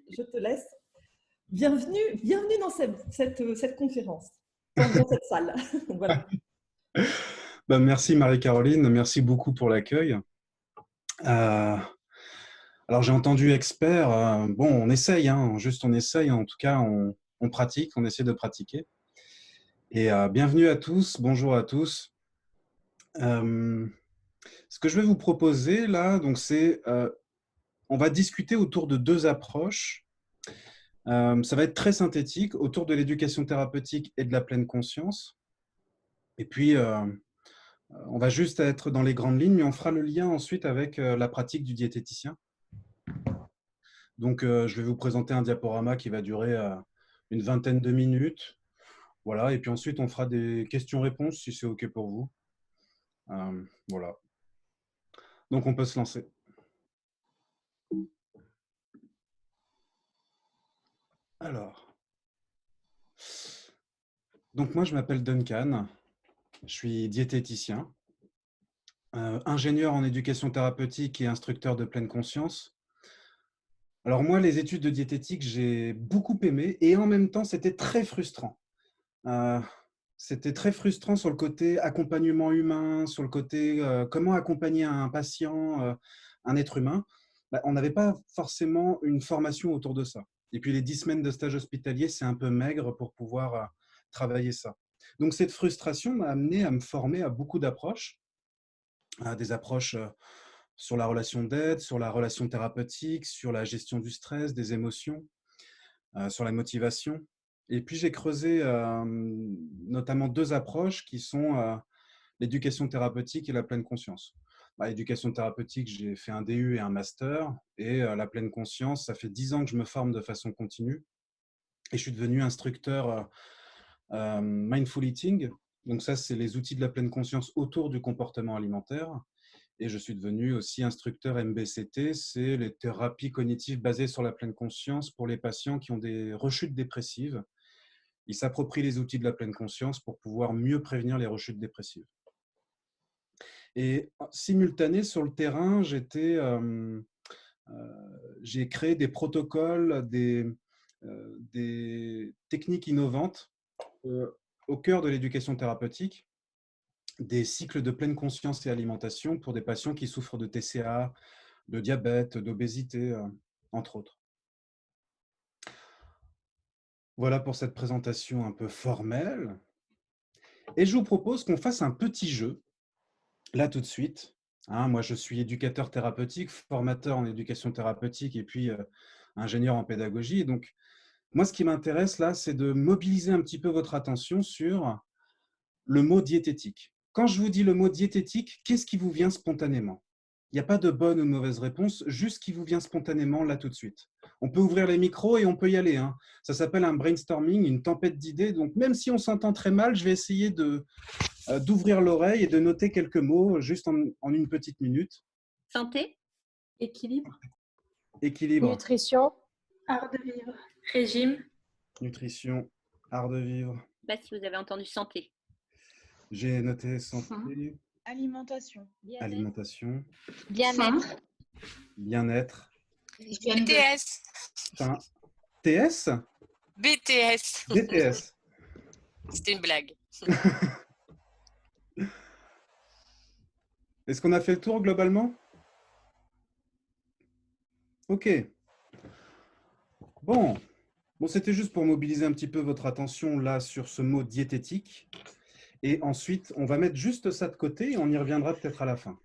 Je te laisse. Bienvenue dans cette conférence, dans cette salle. Voilà. Merci Marie-Caroline, merci beaucoup pour l'accueil. Alors j'ai entendu expert, bon on essaye, hein, juste on essaye, en tout cas on pratique, on essaie de pratiquer. Et bienvenue à tous, bonjour à tous. Ce que je vais vous proposer là, donc c'est, on va discuter autour de deux approches. Ça va être très synthétique, autour de l'éducation thérapeutique et de la pleine conscience. Et puis, on va juste être dans les grandes lignes, mais on fera le lien ensuite avec la pratique du diététicien. Donc, je vais vous présenter un diaporama qui va durer une vingtaine de minutes. Voilà, et puis ensuite, on fera des questions-réponses si c'est OK pour vous. Voilà. Donc, on peut se lancer. Alors, donc moi, je m'appelle Duncan. Je suis diététicien, ingénieur en éducation thérapeutique et instructeur de pleine conscience. Alors moi, les études de diététique, j'ai beaucoup aimé et en même temps, c'était très frustrant. C'était très frustrant sur le côté accompagnement humain, sur le côté comment accompagner un patient, un être humain. On n'avait pas forcément une formation autour de ça. Et puis les 10 semaines de stage hospitalier, c'est un peu maigre pour pouvoir travailler ça. Donc cette frustration m'a amené à me former à beaucoup d'approches, à des approches sur la relation d'aide, sur la relation thérapeutique, sur la gestion du stress, des émotions, sur la motivation. Et puis j'ai creusé notamment deux approches qui sont l'éducation thérapeutique et la pleine conscience. L'éducation thérapeutique, j'ai fait un DU et un master, et la pleine conscience, ça fait 10 ans que je me forme de façon continue, et je suis devenu instructeur Mindful Eating. Donc ça, c'est les outils de la pleine conscience autour du comportement alimentaire. Et je suis devenu aussi instructeur MBCT, c'est les thérapies cognitives basées sur la pleine conscience pour les patients qui ont des rechutes dépressives. Ils s'approprient les outils de la pleine conscience pour pouvoir mieux prévenir les rechutes dépressives. Et simultané sur le terrain, j'ai créé des protocoles, des techniques innovantes au cœur de l'éducation thérapeutique, des cycles de pleine conscience et alimentation pour des patients qui souffrent de TCA, de diabète, d'obésité, entre autres. Voilà pour cette présentation un peu formelle. Et je vous propose qu'on fasse un petit jeu, là tout de suite. Moi, je suis éducateur thérapeutique, formateur en éducation thérapeutique et puis ingénieur en pédagogie. Et donc, moi, ce qui m'intéresse là, c'est de mobiliser un petit peu votre attention sur le mot diététique. Quand je vous dis le mot diététique, qu'est-ce qui vous vient spontanément? Il n'y a pas de bonne ou de mauvaise réponse, juste ce qui vous vient spontanément là tout de suite. On peut ouvrir les micros et on peut y aller. Ça s'appelle un brainstorming, une tempête d'idées. Donc même si on s'entend très mal, je vais essayer d'ouvrir l'oreille et de noter quelques mots juste en une petite minute. Santé, équilibre, Nutrition, art de vivre, régime. Nutrition, art de vivre. Je ne sais pas si vous avez entendu santé. J'ai noté santé, alimentation, alimentation, bien-être, bien-être, BTS. faim. TS? BTS. DTS. C'était une blague. Est-ce qu'on a fait le tour globalement? Ok. Bon, c'était juste pour mobiliser un petit peu votre attention là sur ce mot diététique. Et ensuite, on va mettre juste ça de côté et on y reviendra peut-être à la fin.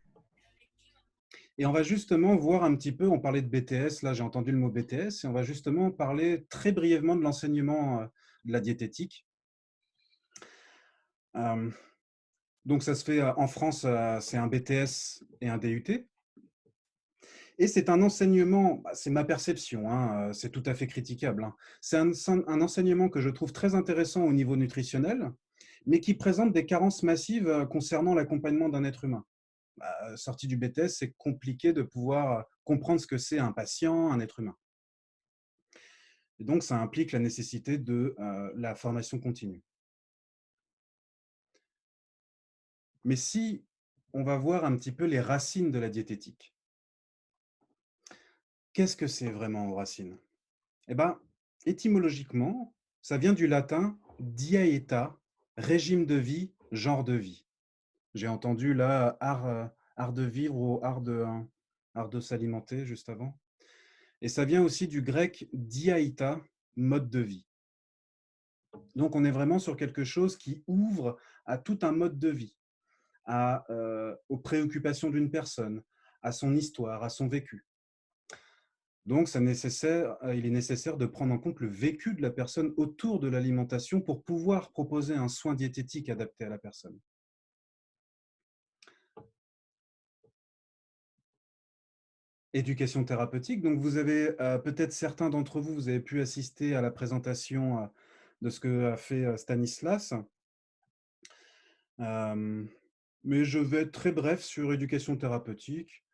Et on va justement voir un petit peu, on parlait de BTS, là j'ai entendu le mot BTS, et on va justement parler très brièvement de l'enseignement de la diététique. Donc ça se fait en France, c'est un BTS et un DUT. Et c'est un enseignement, c'est ma perception, c'est tout à fait critiquable. C'est un enseignement que je trouve très intéressant au niveau nutritionnel, mais qui présente des carences massives concernant l'accompagnement d'un être humain. Sorti du BTS, c'est compliqué de pouvoir comprendre ce que c'est un patient, un être humain. Et donc, ça implique la nécessité de la formation continue. Mais si on va voir un petit peu les racines de la diététique, qu'est-ce que c'est vraiment aux racines? Eh ben, étymologiquement, ça vient du latin diaeta, régime de vie, genre de vie. J'ai entendu là art de vivre ou art de s'alimenter juste avant. Et ça vient aussi du grec diaita, mode de vie. Donc on est vraiment sur quelque chose qui ouvre à tout un mode de vie, aux préoccupations d'une personne, à son histoire, à son vécu. Donc il est nécessaire de prendre en compte le vécu de la personne autour de l'alimentation pour pouvoir proposer un soin diététique adapté à la personne. Éducation thérapeutique. Donc, vous avez peut-être certains d'entre vous, vous avez pu assister à la présentation de ce que a fait Stanislas. Mais je vais être très bref sur éducation thérapeutique.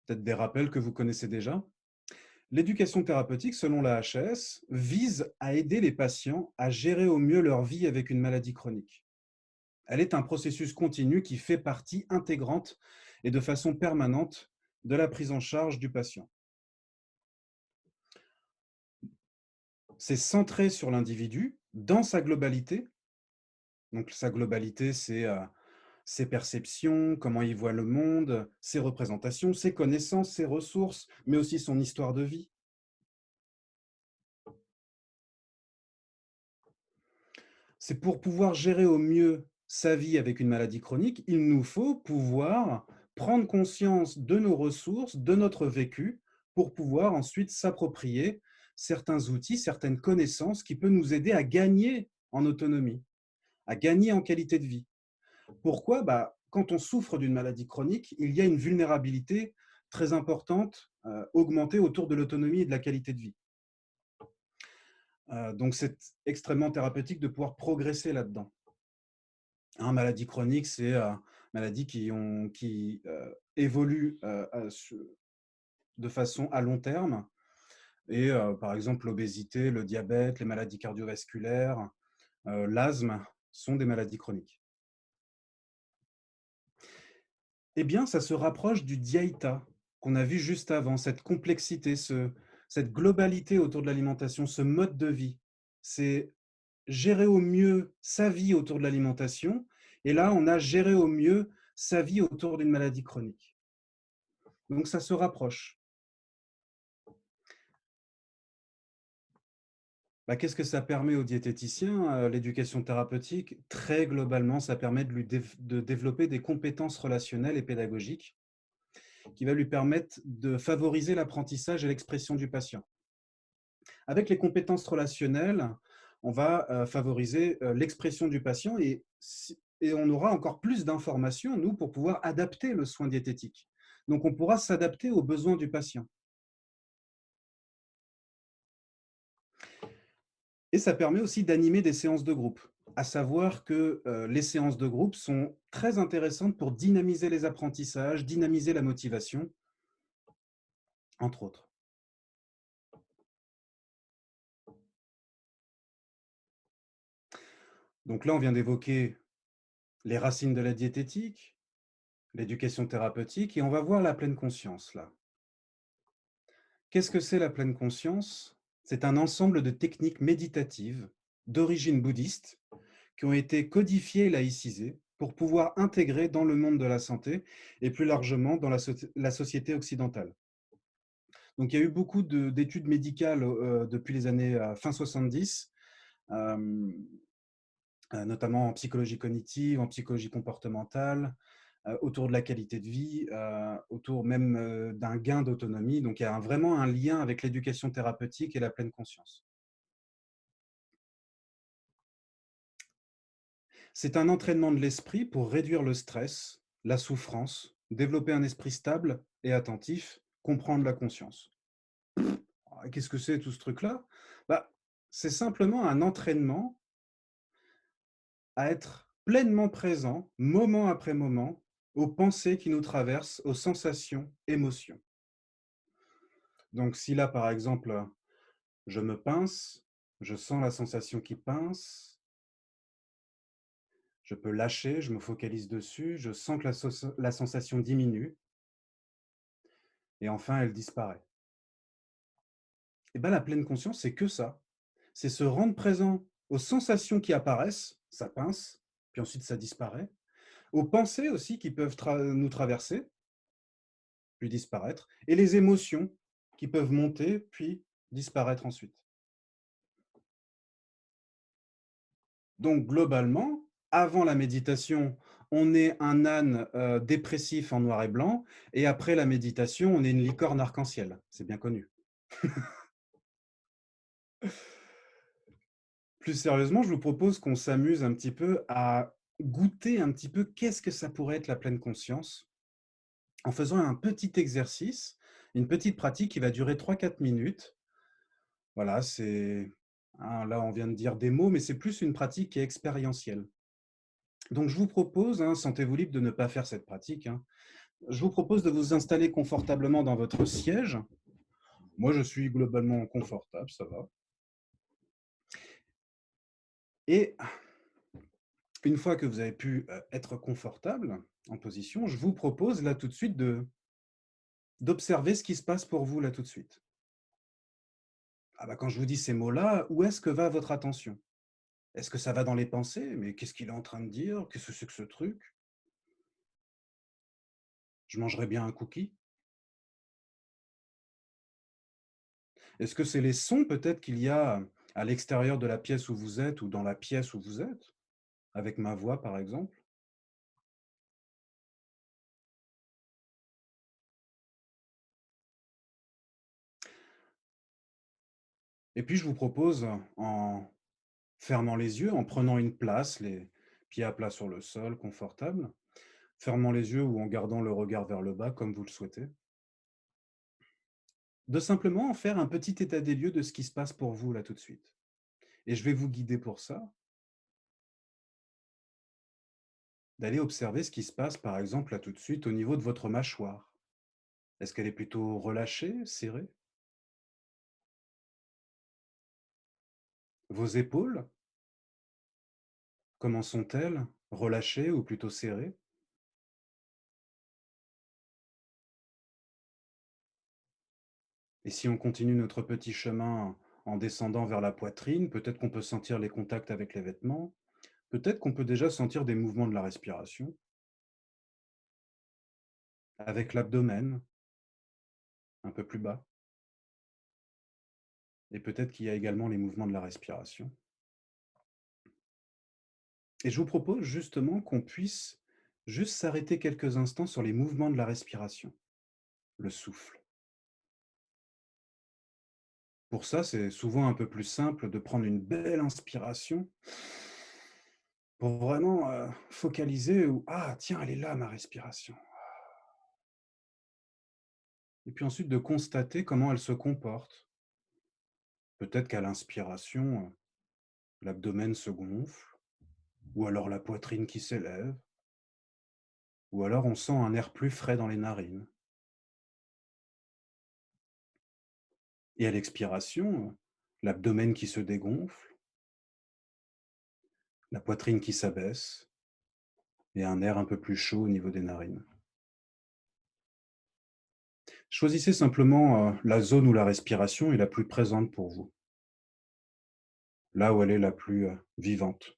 Peut-être des rappels que vous connaissez déjà. L'éducation thérapeutique, selon la HAS, vise à aider les patients à gérer au mieux leur vie avec une maladie chronique. Elle est un processus continu qui fait partie intégrante et de façon permanente de la prise en charge du patient. C'est centré sur l'individu dans sa globalité. Donc sa globalité, c'est ses perceptions, comment il voit le monde, ses représentations, ses connaissances, ses ressources, mais aussi son histoire de vie. C'est pour pouvoir gérer au mieux sa vie avec une maladie chronique, il nous faut pouvoir prendre conscience de nos ressources, de notre vécu, pour pouvoir ensuite s'approprier certains outils, certaines connaissances qui peuvent nous aider à gagner en autonomie, à gagner en qualité de vie. Pourquoi? Quand on souffre d'une maladie chronique, il y a une vulnérabilité très importante, augmentée autour de l'autonomie et de la qualité de vie. Donc c'est extrêmement thérapeutique de pouvoir progresser là-dedans. Maladie chronique, c'est maladies qui évoluent de façon à long terme. Et par exemple, l'obésité, le diabète, les maladies cardiovasculaires, l'asthme sont des maladies chroniques. Eh bien, ça se rapproche du dhyāita qu'on a vu juste avant, cette complexité, cette globalité autour de l'alimentation, ce mode de vie. C'est gérer au mieux sa vie autour de l'alimentation. Et là, on a géré au mieux sa vie autour d'une maladie chronique. Donc, ça se rapproche. Qu'est-ce que ça permet au diététicien? L'éducation thérapeutique, très globalement, ça permet de développer des compétences relationnelles et pédagogiques qui va lui permettre de favoriser l'apprentissage et l'expression du patient. Avec les compétences relationnelles, on va favoriser l'expression du patient et on aura encore plus d'informations, nous, pour pouvoir adapter le soin diététique. Donc, on pourra s'adapter aux besoins du patient. Et ça permet aussi d'animer des séances de groupe, à savoir que les séances de groupe sont très intéressantes pour dynamiser les apprentissages, dynamiser la motivation, entre autres. Donc là, on vient d'évoquer les racines de la diététique, l'éducation thérapeutique, et on va voir la pleine conscience, là. Qu'est-ce que c'est la pleine conscience? C'est un ensemble de techniques méditatives d'origine bouddhiste qui ont été codifiées et laïcisées pour pouvoir intégrer dans le monde de la santé et plus largement dans la société occidentale. Donc, il y a eu beaucoup d'études médicales depuis les années fin 70, notamment en psychologie cognitive, en psychologie comportementale, autour de la qualité de vie, autour même d'un gain d'autonomie. Donc, il y a vraiment un lien avec l'éducation thérapeutique et la pleine conscience. C'est un entraînement de l'esprit pour réduire le stress, la souffrance, développer un esprit stable et attentif, comprendre la conscience. Qu'est-ce que c'est tout ce truc-là? C'est simplement un entraînement à être pleinement présent, moment après moment, aux pensées qui nous traversent, aux sensations, émotions. Donc si là, par exemple, je me pince, je sens la sensation qui pince, je peux lâcher, je me focalise dessus, je sens que la sensation diminue, et enfin elle disparaît. Et ben, la pleine conscience, c'est que ça. C'est se rendre présent aux sensations qui apparaissent, ça pince, puis ensuite ça disparaît, aux pensées aussi qui peuvent nous traverser, puis disparaître, et les émotions qui peuvent monter, puis disparaître ensuite. Donc, globalement, avant la méditation, on est un âne dépressif en noir et blanc, et après la méditation, on est une licorne arc-en-ciel. C'est bien connu. Plus sérieusement, je vous propose qu'on s'amuse un petit peu à goûter un petit peu qu'est-ce que ça pourrait être la pleine conscience, en faisant un petit exercice, une petite pratique qui va durer 3-4 minutes. Voilà, là, on vient de dire des mots, mais c'est plus une pratique qui est expérientielle. Donc, je vous propose, sentez-vous libre de ne pas faire cette pratique, je vous propose de vous installer confortablement dans votre siège. Moi, je suis globalement confortable, ça va. Et une fois que vous avez pu être confortable en position, je vous propose là tout de suite d'observer ce qui se passe pour vous là tout de suite. Ah bah, quand je vous dis ces mots-là, où est-ce que va votre attention? Est-ce que ça va dans les pensées? Mais qu'est-ce qu'il est en train de dire? Qu'est-ce que c'est que ce truc? Je mangerais bien un cookie? Est-ce que c'est les sons peut-être qu'il y a à l'extérieur de la pièce où vous êtes ou dans la pièce où vous êtes? Avec ma voix, par exemple? Et puis je vous propose, en fermant les yeux, en prenant une place, les pieds à plat sur le sol, confortable, fermant les yeux ou en gardant le regard vers le bas, comme vous le souhaitez, de simplement en faire un petit état des lieux de ce qui se passe pour vous là tout de suite. Et je vais vous guider pour ça, d'aller observer ce qui se passe, par exemple, là tout de suite, au niveau de votre mâchoire. Est-ce qu'elle est plutôt relâchée, serrée? Vos épaules, comment sont-elles? Relâchées ou plutôt serrées? Et si on continue notre petit chemin en descendant vers la poitrine, peut-être qu'on peut sentir les contacts avec les vêtements, peut-être qu'on peut déjà sentir des mouvements de la respiration, avec l'abdomen, un peu plus bas. Et peut-être qu'il y a également les mouvements de la respiration. Et je vous propose justement qu'on puisse juste s'arrêter quelques instants sur les mouvements de la respiration, le souffle. Pour ça, c'est souvent un peu plus simple de prendre une belle inspiration pour vraiment focaliser où, ah tiens, elle est là ma respiration. Et puis ensuite de constater comment elle se comporte. Peut-être qu'à l'inspiration, l'abdomen se gonfle, ou alors la poitrine qui s'élève, ou alors on sent un air plus frais dans les narines. Et à l'expiration, l'abdomen qui se dégonfle, la poitrine qui s'abaisse, et un air un peu plus chaud au niveau des narines. Choisissez simplement la zone où la respiration est la plus présente pour vous, là où elle est la plus vivante.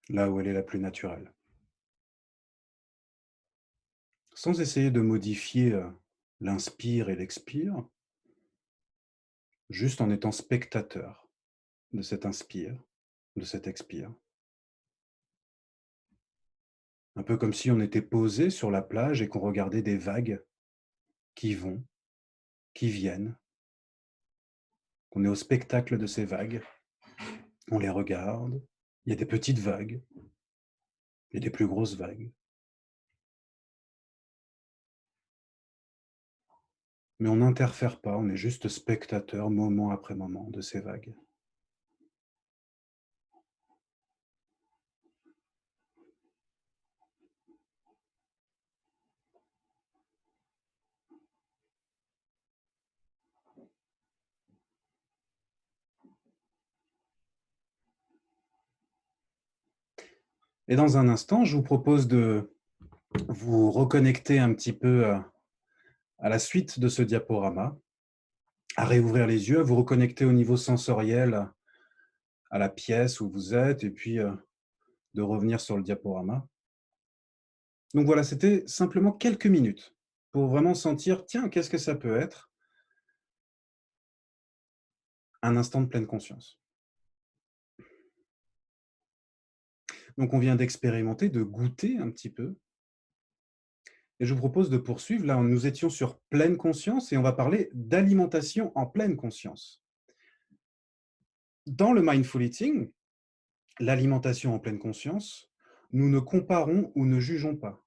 Là où elle est la plus naturelle. Sans essayer de modifier l'inspire et l'expire, juste en étant spectateur de cet inspire, de cet expire. Un peu comme si on était posé sur la plage et qu'on regardait des vagues qui vont, qui viennent. On est au spectacle de ces vagues, on les regarde, il y a des petites vagues, il y a des plus grosses vagues. Mais on n'interfère pas, on est juste spectateur moment après moment de ces vagues. Et dans un instant, je vous propose de vous reconnecter un petit peu à la suite de ce diaporama, à réouvrir les yeux, à vous reconnecter au niveau sensoriel, à la pièce où vous êtes, et puis de revenir sur le diaporama. Donc voilà, c'était simplement quelques minutes pour vraiment sentir, tiens, qu'est-ce que ça peut être? Un instant de pleine conscience. Donc on vient d'expérimenter, de goûter un petit peu. Et je vous propose de poursuivre. Là, nous étions sur pleine conscience et on va parler d'alimentation en pleine conscience. Dans le mindful eating, l'alimentation en pleine conscience, nous ne comparons ou ne jugeons pas.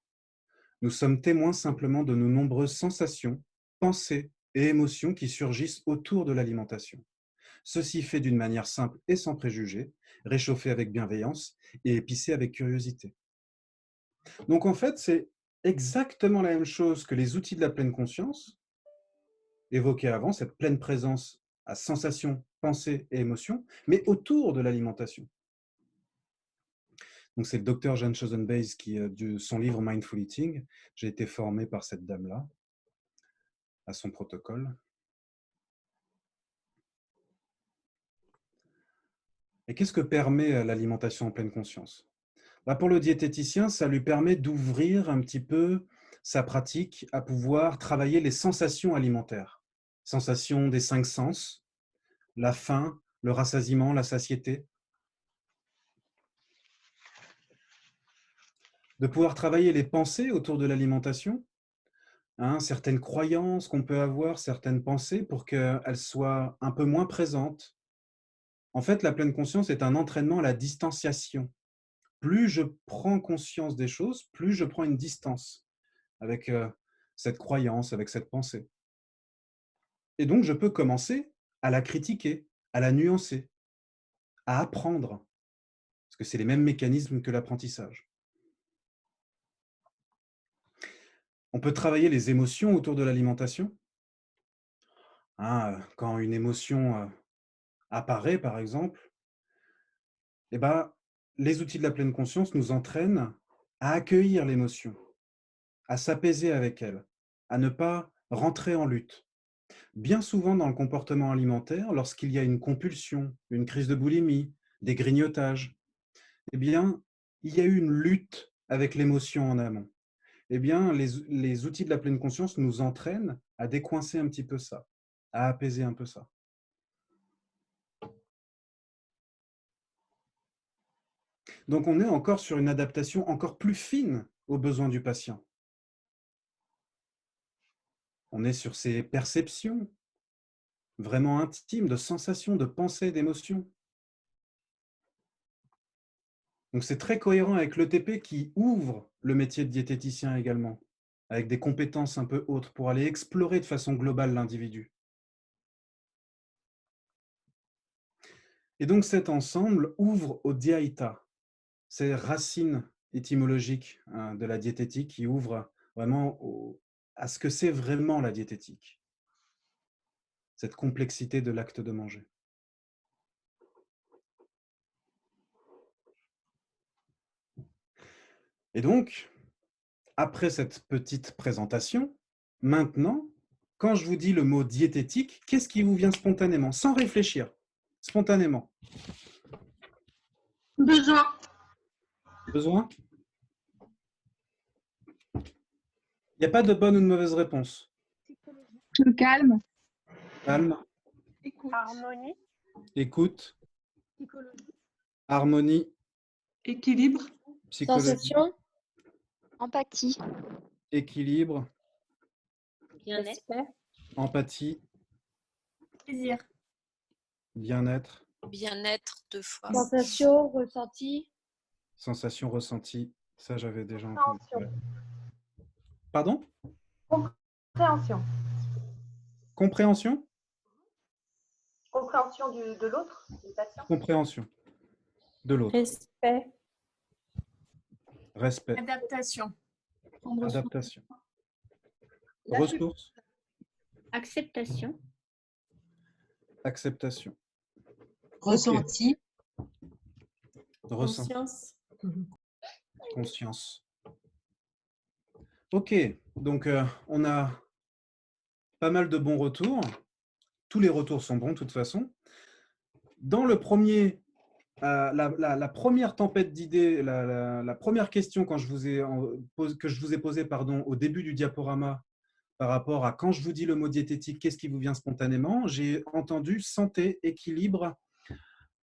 Nous sommes témoins simplement de nos nombreuses sensations, pensées et émotions qui surgissent autour de l'alimentation. Ceci fait d'une manière simple et sans préjugés, réchauffé avec bienveillance et épicé avec curiosité. Donc en fait, c'est exactement la même chose que les outils de la pleine conscience, évoqués avant, cette pleine présence à sensations, pensées et émotions, mais autour de l'alimentation. Donc c'est le docteur Jan Chosenbase qui, de son livre Mindful Eating, j'ai été formé par cette dame-là, à son protocole. Et qu'est-ce que permet l'alimentation en pleine conscience? Pour le diététicien, ça lui permet d'ouvrir un petit peu sa pratique à pouvoir travailler les sensations alimentaires. Sensations des 5 sens, la faim, le rassasiement, la satiété. De pouvoir travailler les pensées autour de l'alimentation, certaines croyances qu'on peut avoir, certaines pensées, pour qu'elles soient un peu moins présentes. En fait, la pleine conscience est un entraînement à la distanciation. Plus je prends conscience des choses, plus je prends une distance avec cette croyance, avec cette pensée. Et donc, je peux commencer à la critiquer, à la nuancer, à apprendre, parce que c'est les mêmes mécanismes que l'apprentissage. On peut travailler les émotions autour de l'alimentation. Quand une émotion apparaît, par exemple, les outils de la pleine conscience nous entraînent à accueillir l'émotion, à s'apaiser avec elle, à ne pas rentrer en lutte. Bien souvent dans le comportement alimentaire, lorsqu'il y a une compulsion, une crise de boulimie, des grignotages, il y a eu une lutte avec l'émotion en amont. Les outils de la pleine conscience nous entraînent à décoincer un petit peu ça, à apaiser un peu ça. Donc on est encore sur une adaptation encore plus fine aux besoins du patient. On est sur ces perceptions vraiment intimes de sensations, de pensées, d'émotions. Donc c'est très cohérent avec l'ETP qui ouvre le métier de diététicien également, avec des compétences un peu autres pour aller explorer de façon globale l'individu. Et donc cet ensemble ouvre au Dhyāyita, ces racines étymologiques de la diététique qui ouvrent vraiment à ce que c'est vraiment la diététique, cette complexité de l'acte de manger. Et donc, après cette petite présentation, maintenant, quand je vous dis le mot diététique, qu'est-ce qui vous vient spontanément, sans réfléchir, spontanément? Besoin. Besoin? Il n'y a pas de bonne ou de mauvaise réponse. Le calme. Calme. Écoute. Harmonie. Écoute. Psychologie. Harmonie. Équilibre. Psychologie. Sensation. Empathie. Équilibre. Bien-être. Respect. Empathie. Plaisir. Bien-être. Bien-être 2 fois. Sensation. Ressenti. Sensation ressentie. Ça, j'avais déjà entendu. Compréhension. Pardon? Compréhension. Compréhension? Compréhension de l'autre, du patient. Compréhension de l'autre. Respect. Respect. Adaptation. Adaptation. Ressources. Acceptation. Acceptation. Ressenti. Ressenti. Conscience. Conscience. Ok, donc on a pas mal de bons retours. Tous les retours sont bons de toute façon. Dans le premier, la première tempête d'idées, la première question quand que je vous ai posée au début du diaporama par rapport à quand je vous dis le mot diététique, qu'est-ce qui vous vient spontanément? J'ai entendu santé, équilibre,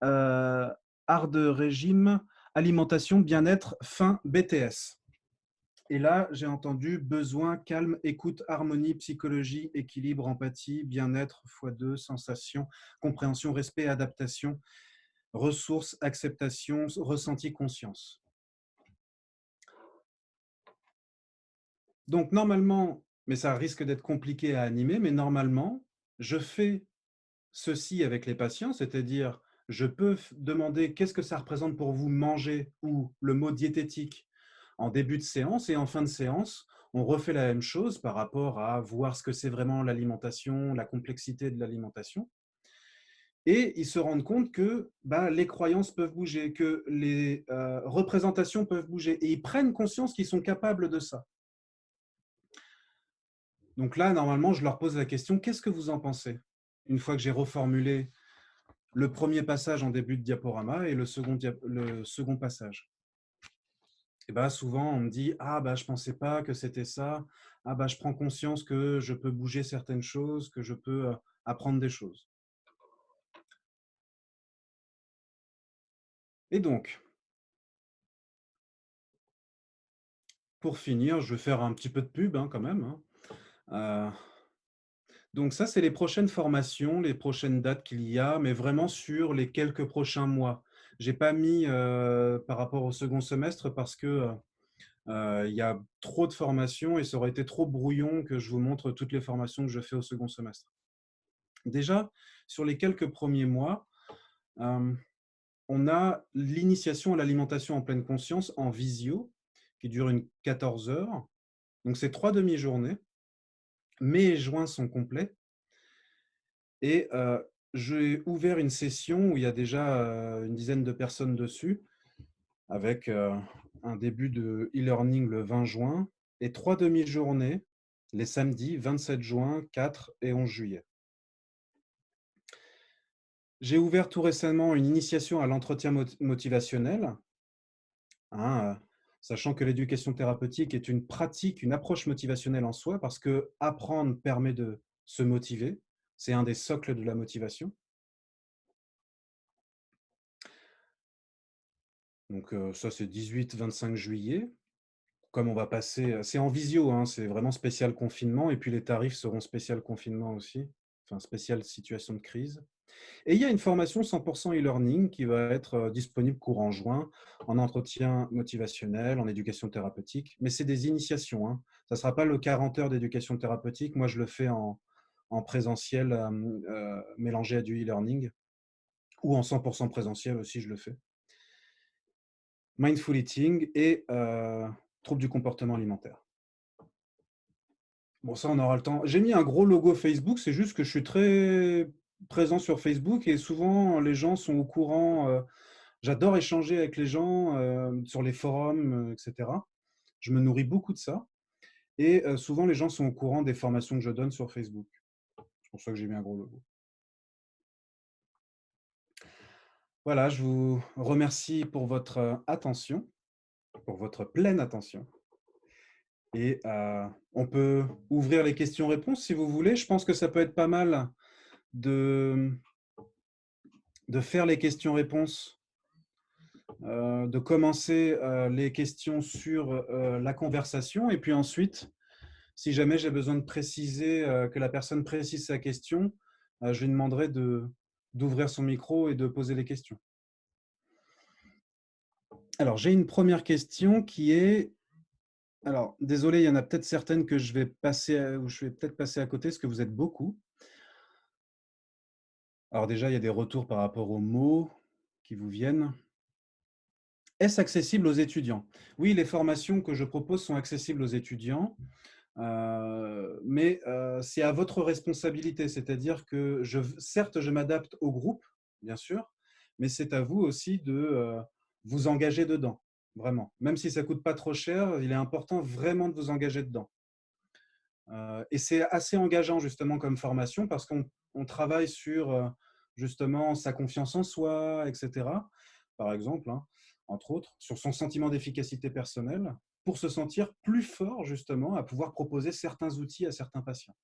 art de régime, alimentation, bien-être, faim, BTS. Et là, j'ai entendu besoin, calme, écoute, harmonie, psychologie, équilibre, empathie, bien-être, x2, sensation, compréhension, respect, adaptation, ressources, acceptation, ressenti, conscience. Donc, normalement, mais ça risque d'être compliqué à animer, mais normalement, je fais ceci avec les patients, c'est-à-dire, je peux demander qu'est-ce que ça représente pour vous manger ou le mot diététique en début de séance et en fin de séance, on refait la même chose par rapport à voir ce que c'est vraiment l'alimentation, la complexité de l'alimentation. Et ils se rendent compte que les croyances peuvent bouger, que les représentations peuvent bouger. Et ils prennent conscience qu'ils sont capables de ça. Donc là, normalement, je leur pose la question, qu'est-ce que vous en pensez? Une fois que j'ai reformulé le premier passage en début de diaporama et le second passage. Et souvent, on me dit « Ah, je ne pensais pas que c'était ça. Ah, je prends conscience que je peux bouger certaines choses, que je peux apprendre des choses. » Et donc, pour finir, je vais faire un petit peu de pub quand même. Donc ça, c'est les prochaines formations, les prochaines dates qu'il y a, mais vraiment sur les quelques prochains mois. Je n'ai pas mis par rapport au second semestre parce que il y a trop de formations et ça aurait été trop brouillon que je vous montre toutes les formations que je fais au second semestre. Déjà, sur les quelques premiers mois, on a l'initiation à l'alimentation en pleine conscience en visio, qui dure 14 heures. Donc, c'est 3 demi-journées. Mai et juin sont complets. Et j'ai ouvert une session où il y a déjà une dizaine de personnes dessus, avec un début de e-learning le 20 juin et 3 demi-journées les samedis 27 juin, 4 et 11 juillet. J'ai ouvert tout récemment une initiation à l'entretien motivationnel, sachant que l'éducation thérapeutique est une pratique, une approche motivationnelle en soi, parce que apprendre permet de se motiver. C'est un des socles de la motivation. Donc ça, c'est 18-25 juillet. Comme on va passer, c'est en visio, c'est vraiment spécial confinement, et puis les tarifs seront spécial confinement aussi, enfin spéciale situation de crise. Et il y a une formation 100% e-learning qui va être disponible courant juin en entretien motivationnel, en éducation thérapeutique, mais c'est des initiations. Ça ne sera pas le 40 heures d'éducation thérapeutique, moi je le fais en présentiel mélangé à du e-learning, ou en 100% présentiel aussi je le fais. Mindful Eating et troubles du comportement alimentaire. Bon, ça, on aura le temps. J'ai mis un gros logo Facebook, c'est juste que je suis très présent sur Facebook et souvent, les gens sont au courant. J'adore échanger avec les gens sur les forums, etc. Je me nourris beaucoup de ça. Et souvent, les gens sont au courant des formations que je donne sur Facebook. C'est pour ça que j'ai mis un gros logo. Voilà, je vous remercie pour votre attention, pour votre pleine attention. Et on peut ouvrir les questions-réponses si vous voulez. Je pense que ça peut être pas mal de faire les questions-réponses, de commencer les questions sur la conversation. Et puis ensuite, si jamais j'ai besoin de préciser, que la personne précise sa question, je lui demanderai d'ouvrir son micro et de poser les questions. Alors, j'ai une première question qui est... Alors, désolé, il y en a peut-être certaines que je vais peut-être passer à côté, parce que vous êtes beaucoup. Alors déjà, il y a des retours par rapport aux mots qui vous viennent. Est-ce accessible aux étudiants? Oui, les formations que je propose sont accessibles aux étudiants, mais c'est à votre responsabilité. C'est-à-dire que, certes, je m'adapte au groupe, bien sûr, mais c'est à vous aussi de vous engager dedans. vraiment. Même si ça ne coûte pas trop cher, il est important vraiment de vous engager dedans. Et c'est assez engageant justement comme formation parce qu'on travaille sur justement sa confiance en soi, etc. Par exemple, hein, entre autres, sur son sentiment d'efficacité personnelle, pour se sentir plus fort justement à pouvoir proposer certains outils à certains patients.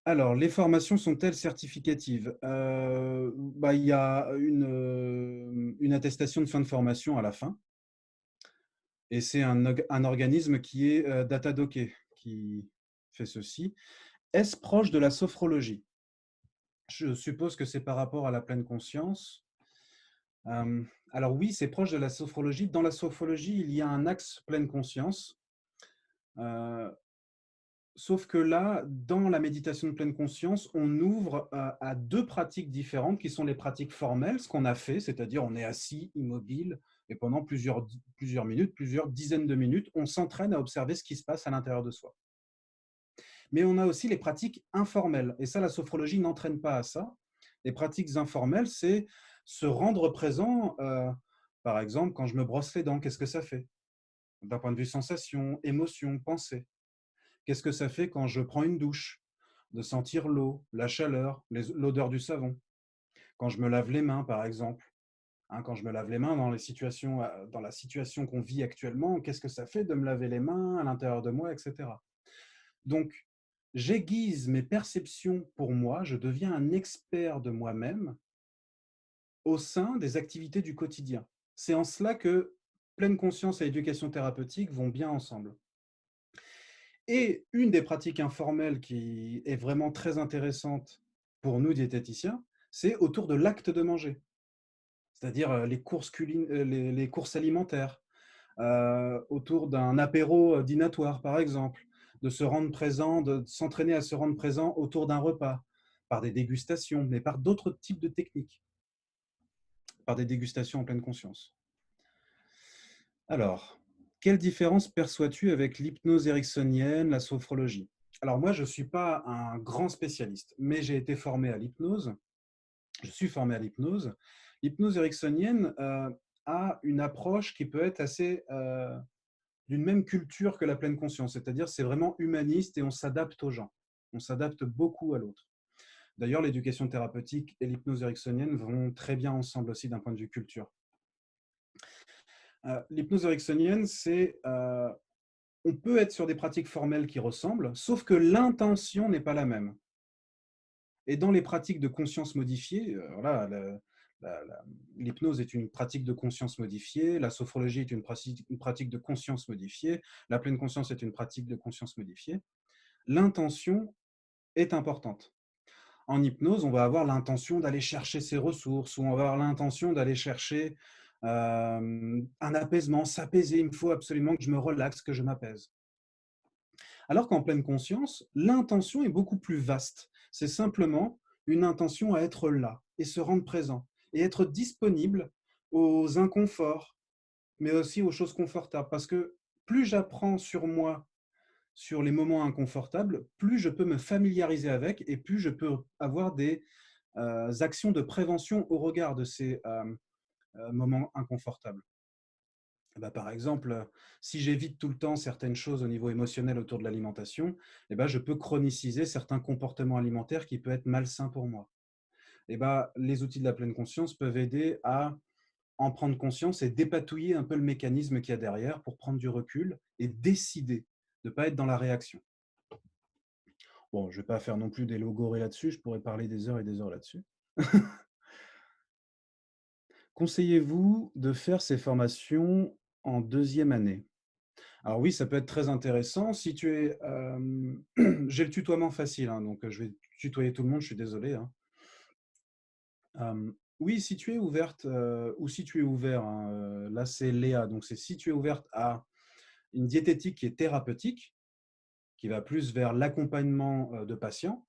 Alors, les formations sont-elles certificatives? Il y a une attestation de fin de formation à la fin. Et c'est un organisme qui est Datadoké qui fait ceci. Est-ce proche de la sophrologie? Je suppose que c'est par rapport à la pleine conscience. Alors oui, c'est proche de la sophrologie. Dans la sophrologie, il y a un axe pleine conscience. Sauf que là, dans la méditation de pleine conscience, on ouvre à deux pratiques différentes qui sont les pratiques formelles, ce qu'on a fait, c'est-à-dire on est assis, immobile, et pendant plusieurs minutes, plusieurs dizaines de minutes, on s'entraîne à observer ce qui se passe à l'intérieur de soi. Mais on a aussi les pratiques informelles, et ça, la sophrologie n'entraîne pas à ça. Les pratiques informelles, c'est se rendre présent, par exemple, quand je me brosse les dents, qu'est-ce que ça fait? D'un point de vue sensation, émotion, pensée. Qu'est-ce que ça fait quand je prends une douche? De sentir l'eau, la chaleur, l'odeur du savon. Quand je me lave les mains, par exemple. Hein, quand je me lave les mains dans la situation qu'on vit actuellement, qu'est-ce que ça fait de me laver les mains à l'intérieur de moi, etc. Donc, j'aiguise mes perceptions pour moi, je deviens un expert de moi-même au sein des activités du quotidien. C'est en cela que pleine conscience et éducation thérapeutique vont bien ensemble. Et une des pratiques informelles qui est vraiment très intéressante pour nous diététiciens, c'est autour de l'acte de manger, c'est-à-dire les courses alimentaires, autour d'un apéro dînatoire par exemple, de se rendre présent, de s'entraîner à se rendre présent autour d'un repas, par des dégustations, mais par d'autres types de techniques, par des dégustations en pleine conscience. Alors, quelle différence perçois-tu avec l'hypnose ericksonienne, la sophrologie? Alors moi, je ne suis pas un grand spécialiste, mais j'ai été formé à l'hypnose. Je suis formé à l'hypnose. L'hypnose ericksonienne a une approche qui peut être assez d'une même culture que la pleine conscience, c'est-à-dire c'est vraiment humaniste et on s'adapte aux gens. On s'adapte beaucoup à l'autre. D'ailleurs, l'éducation thérapeutique et l'hypnose ericksonienne vont très bien ensemble aussi d'un point de vue culture. L'hypnose ericksonienne, on peut être sur des pratiques formelles qui ressemblent, sauf que l'intention n'est pas la même. Et dans les pratiques de conscience modifiée, voilà, l'hypnose est une pratique de conscience modifiée, la sophrologie est une pratique de conscience modifiée, la pleine conscience est une pratique de conscience modifiée. L'intention est importante. En hypnose, on va avoir l'intention d'aller chercher ses ressources, ou on va avoir l'intention d'aller chercher un apaisement, s'apaiser. Il me faut absolument que je me relaxe, que je m'apaise. Alors qu'en pleine conscience, l'intention est beaucoup plus vaste. C'est simplement une intention à être là et se rendre présent et être disponible aux inconforts, mais aussi aux choses confortables. Parce que plus j'apprends sur moi, sur les moments inconfortables, plus je peux me familiariser avec et plus je peux avoir des actions de prévention au regard de ces moments inconfortables. Par exemple, si j'évite tout le temps certaines choses au niveau émotionnel autour de l'alimentation, je peux chroniciser certains comportements alimentaires qui peuvent être malsains pour moi. Les outils de la pleine conscience peuvent aider à en prendre conscience et dépatouiller un peu le mécanisme qu'il y a derrière pour prendre du recul et décider de ne pas être dans la réaction. Bon, je ne vais pas faire non plus des logorées là-dessus, je pourrais parler des heures et des heures là-dessus. Conseillez-vous de faire ces formations en deuxième année? Alors oui, ça peut être très intéressant. Si tu es, j'ai le tutoiement facile, hein, donc je vais tutoyer tout le monde, je suis désolé. Hein. Oui, si tu es ouverte, ou si tu es ouvert, hein, là c'est Léa, donc c'est si tu es ouverte à une diététique qui est thérapeutique, qui va plus vers l'accompagnement de patients,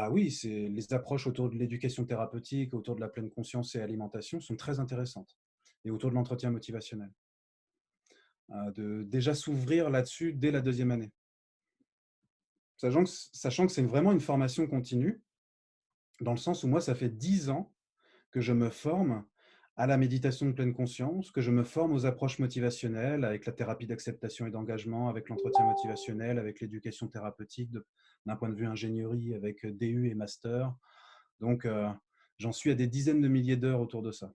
oui, les approches autour de l'éducation thérapeutique, autour de la pleine conscience et alimentation sont très intéressantes, et autour de l'entretien motivationnel. De déjà s'ouvrir là-dessus dès la deuxième année. Sachant que c'est vraiment une formation continue, dans le sens où moi, ça fait 10 ans que je me forme à la méditation de pleine conscience, que je me forme aux approches motivationnelles avec la thérapie d'acceptation et d'engagement, avec l'entretien motivationnel, avec l'éducation thérapeutique d'un point de vue ingénierie, avec DU et master. Donc, j'en suis à des dizaines de milliers d'heures autour de ça.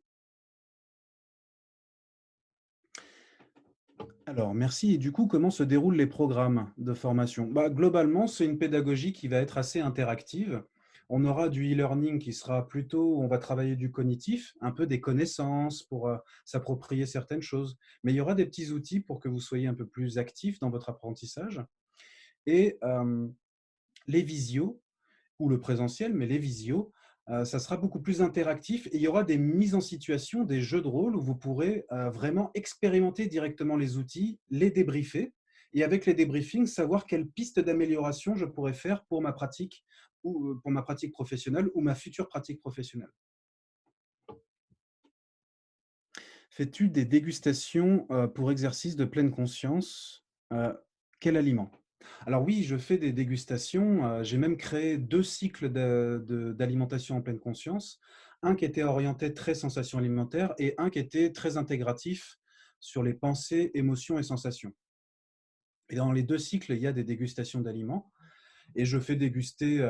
Alors, merci. Et du coup, comment se déroulent les programmes de formation? Globalement, c'est une pédagogie qui va être assez interactive. On aura du e-learning qui sera plutôt, on va travailler du cognitif, un peu des connaissances pour s'approprier certaines choses. Mais il y aura des petits outils pour que vous soyez un peu plus actifs dans votre apprentissage. Et les visios, ou le présentiel, mais les visios, ça sera beaucoup plus interactif et il y aura des mises en situation, des jeux de rôle où vous pourrez vraiment expérimenter directement les outils, les débriefer et avec les débriefings, savoir quelle piste d'amélioration je pourrais faire pour ma pratique ou pour ma pratique professionnelle ou ma future pratique professionnelle. Fais-tu des dégustations pour exercice de pleine conscience? Quel aliment? Alors oui, je fais des dégustations. J'ai même créé 2 cycles d'alimentation en pleine conscience. Un qui était orienté très sensation alimentaire et un qui était très intégratif sur les pensées, émotions et sensations. Et dans les 2 cycles, il y a des dégustations d'aliments et je fais déguster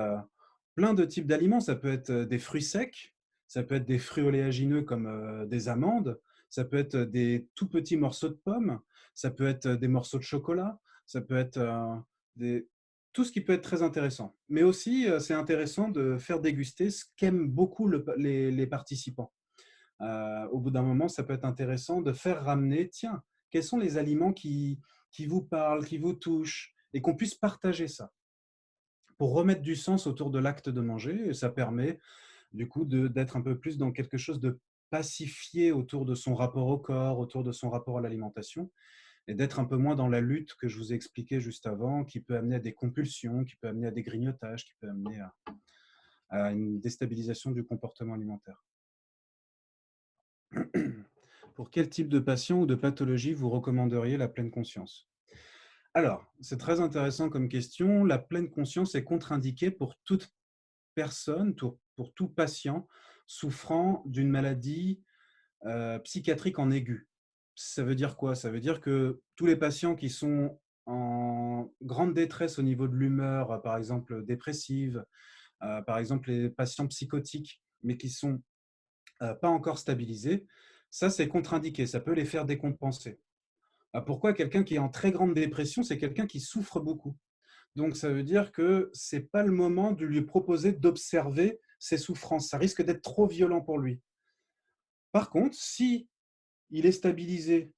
plein de types d'aliments. Ça peut être des fruits secs, ça peut être des fruits oléagineux comme des amandes, ça peut être des tout petits morceaux de pommes, ça peut être des morceaux de chocolat, ça peut être tout ce qui peut être très intéressant. Mais aussi, c'est intéressant de faire déguster ce qu'aiment beaucoup les participants. Au bout d'un moment, ça peut être intéressant de faire ramener, tiens, quels sont les aliments qui vous parlent, qui vous touchent, et qu'on puisse partager ça pour remettre du sens autour de l'acte de manger. Et ça permet du coup d'être un peu plus dans quelque chose de pacifié autour de son rapport au corps, autour de son rapport à l'alimentation, et d'être un peu moins dans la lutte que je vous ai expliqué juste avant, qui peut amener à des compulsions, qui peut amener à des grignotages, qui peut amener à une déstabilisation du comportement alimentaire. Pour quel type de patient ou de pathologie vous recommanderiez la pleine conscience? Alors, c'est très intéressant comme question. La pleine conscience est contre-indiquée pour toute personne, pour tout patient souffrant d'une maladie psychiatrique en aigu. Ça veut dire quoi? Ça veut dire que tous les patients qui sont en grande détresse au niveau de l'humeur, par exemple dépressive, par exemple les patients psychotiques, mais qui ne sont pas encore stabilisés, ça c'est contre-indiqué, ça peut les faire décompenser. Pourquoi? Quelqu'un qui est en très grande dépression, c'est quelqu'un qui souffre beaucoup. Donc, ça veut dire que ce n'est pas le moment de lui proposer d'observer ses souffrances. Ça risque d'être trop violent pour lui. Par contre, si il est stabilisé,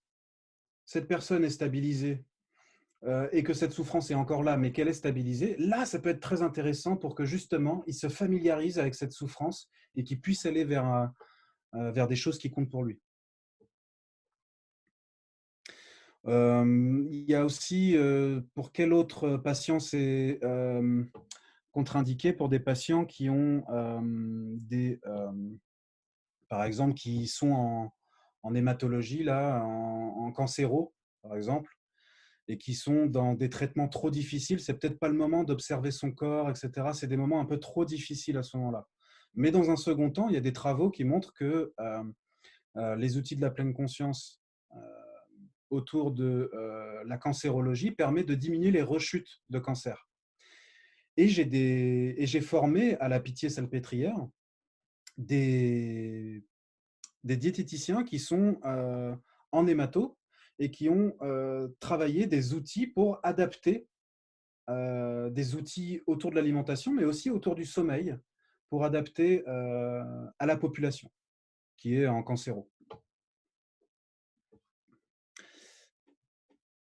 cette personne est stabilisée et que cette souffrance est encore là, mais qu'elle est stabilisée, là, ça peut être très intéressant pour que justement, il se familiarise avec cette souffrance et qu'il puisse aller vers des choses qui comptent pour lui. Il y a aussi, pour quel autre patient c'est contre-indiqué? Pour des patients qui ont par exemple, qui sont en hématologie, là, en cancéro, par exemple, et qui sont dans des traitements trop difficiles. C'est peut-être pas le moment d'observer son corps, etc. C'est des moments un peu trop difficiles à ce moment-là. Mais dans un second temps, il y a des travaux qui montrent que les outils de la pleine conscience autour de la cancérologie permet de diminuer les rechutes de cancer. Et j'ai formé à la Pitié-Salpêtrière des diététiciens qui sont en hémato et qui ont travaillé des outils pour adapter des outils autour de l'alimentation, mais aussi autour du sommeil, pour adapter à la population qui est en cancéro.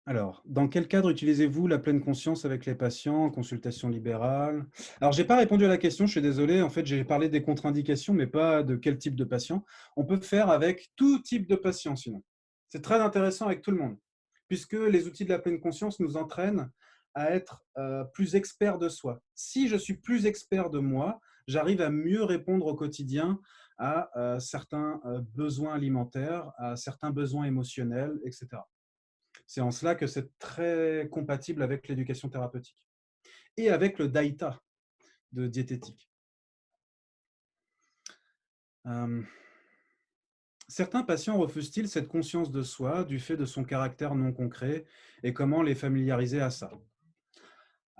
Alors, dans quel cadre utilisez-vous la pleine conscience avec les patients en consultation libérale? Alors, je n'ai pas répondu à la question, je suis désolé. En fait, j'ai parlé des contre-indications, mais pas de quel type de patient. On peut faire avec tout type de patient, sinon. C'est très intéressant avec tout le monde, puisque les outils de la pleine conscience nous entraînent à être plus experts de soi. Si je suis plus expert de moi, j'arrive à mieux répondre au quotidien à certains besoins alimentaires, à certains besoins émotionnels, etc. C'est en cela que c'est très compatible avec l'éducation thérapeutique et avec le Daïta de diététique. Certains patients refusent-ils cette conscience de soi du fait de son caractère non concret et comment les familiariser à ça?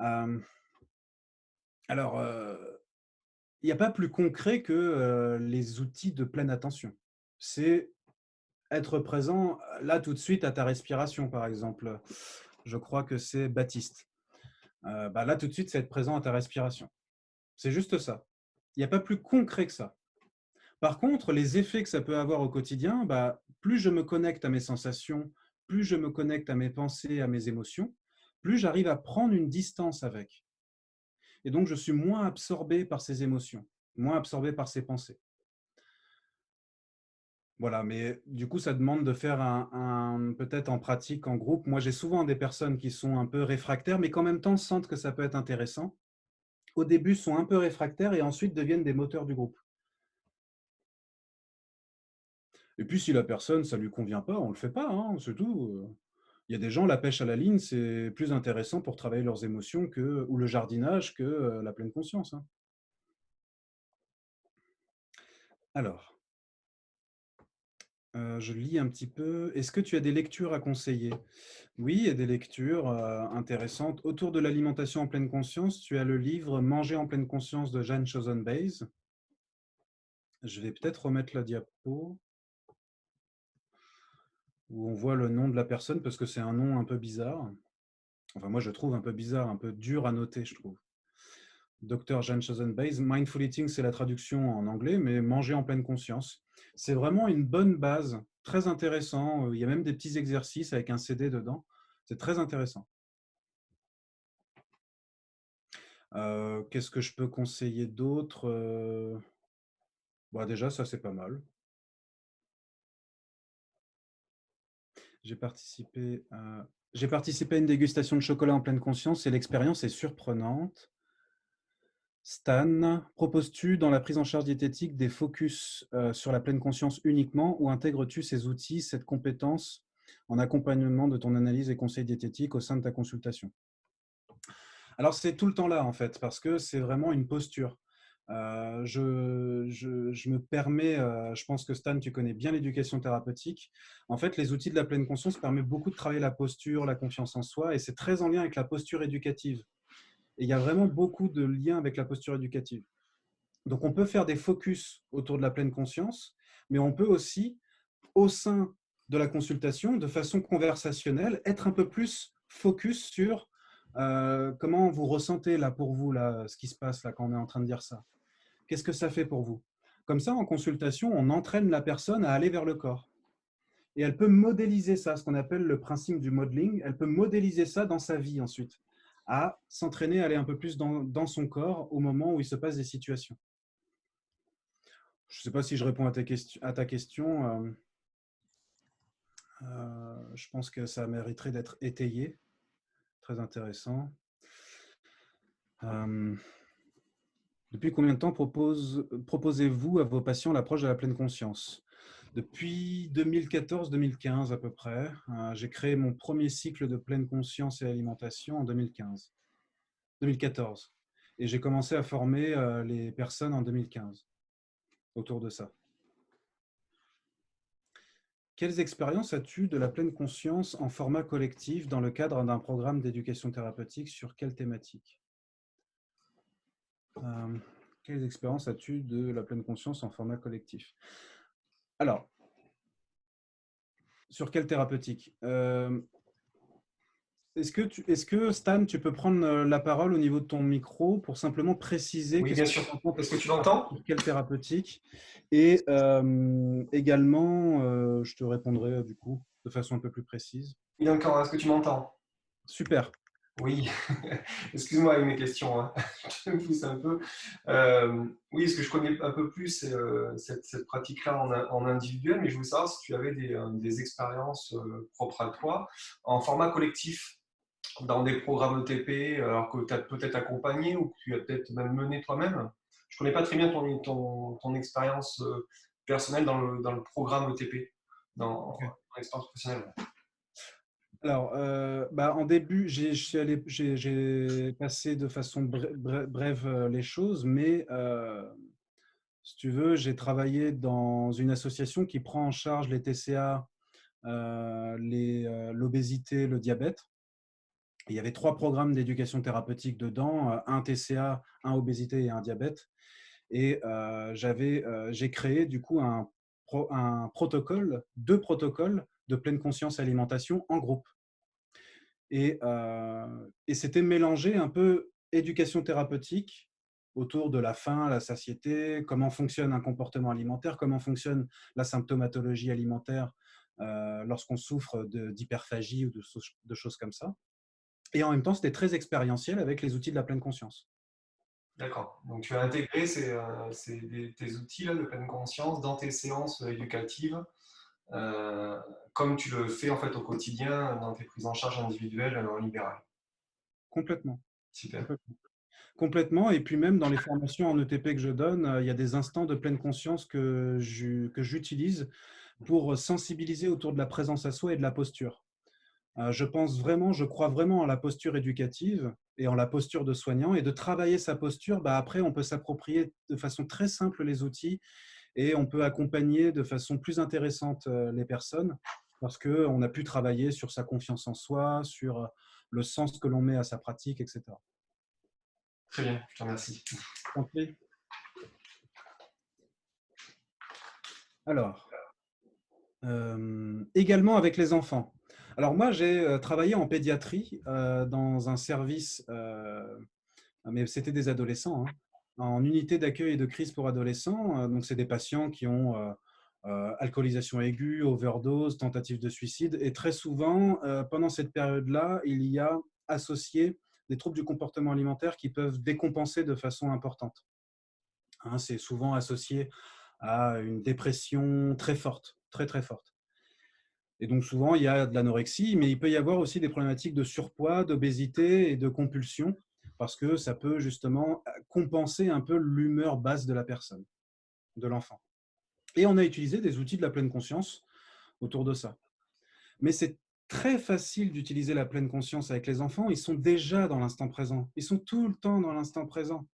Euh, alors, il n'y a pas plus concret que les outils de pleine attention. C'est être présent là tout de suite à ta respiration, par exemple. Je crois que c'est Baptiste. Là tout de suite, c'est être présent à ta respiration. C'est juste ça. Il n'y a pas plus concret que ça. Par contre, les effets que ça peut avoir au quotidien, plus je me connecte à mes sensations, plus je me connecte à mes pensées, à mes émotions, plus j'arrive à prendre une distance avec. Et donc, je suis moins absorbé par ces émotions, moins absorbé par ces pensées. Voilà, mais du coup, ça demande de faire peut-être en pratique, en groupe. Moi, j'ai souvent des personnes qui sont un peu réfractaires, mais qu'en même temps sentent que ça peut être intéressant. Au début, sont un peu réfractaires et ensuite deviennent des moteurs du groupe. Et puis, si la personne, ça ne lui convient pas, on ne le fait pas, hein, c'est tout. Il y a des gens, la pêche à la ligne, c'est plus intéressant pour travailler leurs émotions ou le jardinage que la pleine conscience. Hein. Alors, je lis un petit peu. Est-ce que tu as des lectures à conseiller? Oui, il y a des lectures intéressantes. Autour de l'alimentation en pleine conscience, tu as le livre Manger en pleine conscience de Jeanne Choson-Bays. Je vais peut-être remettre la diapo où on voit le nom de la personne parce que c'est un nom un peu bizarre. Enfin, moi, je trouve un peu bizarre, un peu dur à noter, je trouve. Dr. Jeanne Choson-Bays. Mindful Eating, c'est la traduction en anglais, mais manger en pleine conscience. C'est vraiment une bonne base, très intéressant. Il y a même des petits exercices avec un CD dedans. C'est très intéressant. Qu'est-ce que je peux conseiller d'autre? Déjà, ça, c'est pas mal. J'ai participé à une dégustation de chocolat en pleine conscience et l'expérience est surprenante. Stan, proposes-tu dans la prise en charge diététique des focus sur la pleine conscience uniquement ou intègres-tu ces outils, cette compétence en accompagnement de ton analyse et conseils diététiques au sein de ta consultation? Alors, c'est tout le temps là, en fait, parce que c'est vraiment une posture. Je me permets, je pense que Stan, tu connais bien l'éducation thérapeutique. En fait, les outils de la pleine conscience permettent beaucoup de travailler la posture, la confiance en soi, et c'est très en lien avec la posture éducative. Et il y a vraiment beaucoup de liens avec la posture éducative. Donc, on peut faire des focus autour de la pleine conscience, mais on peut aussi, au sein de la consultation, de façon conversationnelle, être un peu plus focus sur comment vous ressentez là pour vous, là, ce qui se passe là quand on est en train de dire ça. Qu'est-ce que ça fait pour vous? Comme ça, en consultation, on entraîne la personne à aller vers le corps. Et elle peut modéliser ça, ce qu'on appelle le principe du modeling. Elle peut modéliser ça dans sa vie ensuite, à s'entraîner à aller un peu plus dans son corps au moment où il se passe des situations. Je ne sais pas si je réponds à ta question. Je pense que ça mériterait d'être étayé. Très intéressant. Depuis combien de temps proposez-vous à vos patients l'approche de la pleine conscience? Depuis 2014-2015 à peu près. J'ai créé mon premier cycle de pleine conscience et alimentation en 2014. Et j'ai commencé à former les personnes en 2015 autour de ça. Quelles expériences as-tu de la pleine conscience en format collectif dans le cadre d'un programme d'éducation thérapeutique sur quelle thématique? Quelles expériences as-tu de la pleine conscience en format collectif? Alors, sur quelle thérapeutique? Est-ce que Stan, tu peux prendre la parole au niveau de ton micro pour simplement préciser Oui, bien sûr. Est-ce que tu m'entends? sur quelle thérapeutique? Et également, je te répondrai du coup de façon un peu plus précise. Oui, d'accord. Est-ce que tu m'entends? Super. Oui, excuse-moi avec mes questions, hein. Je me pousse un peu. Oui, ce que je connais un peu plus, c'est cette pratique-là en individuel, mais je voulais savoir si tu avais des expériences propres à toi en format collectif dans des programmes ETP, alors que tu as peut-être accompagné ou que tu as peut-être même mené toi-même. Je ne connais pas très bien ton expérience personnelle dans le programme ETP, dans l'expérience professionnelle. Alors, en début, j'ai passé de façon brève les choses, mais Si tu veux, j'ai travaillé dans une association qui prend en charge les TCA, l'obésité, le diabète. Il y avait 3 programmes d'éducation thérapeutique dedans, un TCA, un obésité et un diabète. Et j'ai créé du coup un protocole, 2 protocoles de pleine conscience alimentation en groupe. Et c'était mélangé un peu éducation thérapeutique autour de la faim, la satiété, comment fonctionne un comportement alimentaire, comment fonctionne la symptomatologie alimentaire lorsqu'on souffre d'hyperphagie ou de choses comme ça. Et en même temps, c'était très expérientiel avec les outils de la pleine conscience. D'accord. Donc, tu as intégré tes outils-là de pleine conscience dans tes séances éducatives, comme tu le fais en fait au quotidien dans tes prises en charge individuelles en libéral. Complètement. Super. Complètement. Complètement. Et puis même dans les formations en ETP que je donne, il y a des instants de pleine conscience que j'utilise pour sensibiliser autour de la présence à soi et de la posture. Je crois vraiment à la posture éducative et en la posture de soignant. Et de travailler sa posture, après, on peut s'approprier de façon très simple les outils et on peut accompagner de façon plus intéressante les personnes parce qu'on a pu travailler sur sa confiance en soi, sur le sens que l'on met à sa pratique, etc. Très bien, je te remercie. Alors, également avec les enfants. Alors moi, j'ai travaillé en pédiatrie dans un service, mais c'était des adolescents, hein, en unité d'accueil et de crise pour adolescents. Donc, c'est des patients qui ont alcoolisation aiguë, overdose, tentative de suicide. Et très souvent, pendant cette période-là, il y a associé des troubles du comportement alimentaire qui peuvent décompenser de façon importante. Hein, c'est souvent associé à une dépression très forte, très très forte. Et donc souvent, il y a de l'anorexie, mais il peut y avoir aussi des problématiques de surpoids, d'obésité et de compulsion, parce que ça peut justement compenser un peu l'humeur basse de la personne, de l'enfant. Et on a utilisé des outils de la pleine conscience autour de ça. Mais c'est très facile d'utiliser la pleine conscience avec les enfants. Ils sont déjà dans l'instant présent. Ils sont tout le temps dans l'instant présent.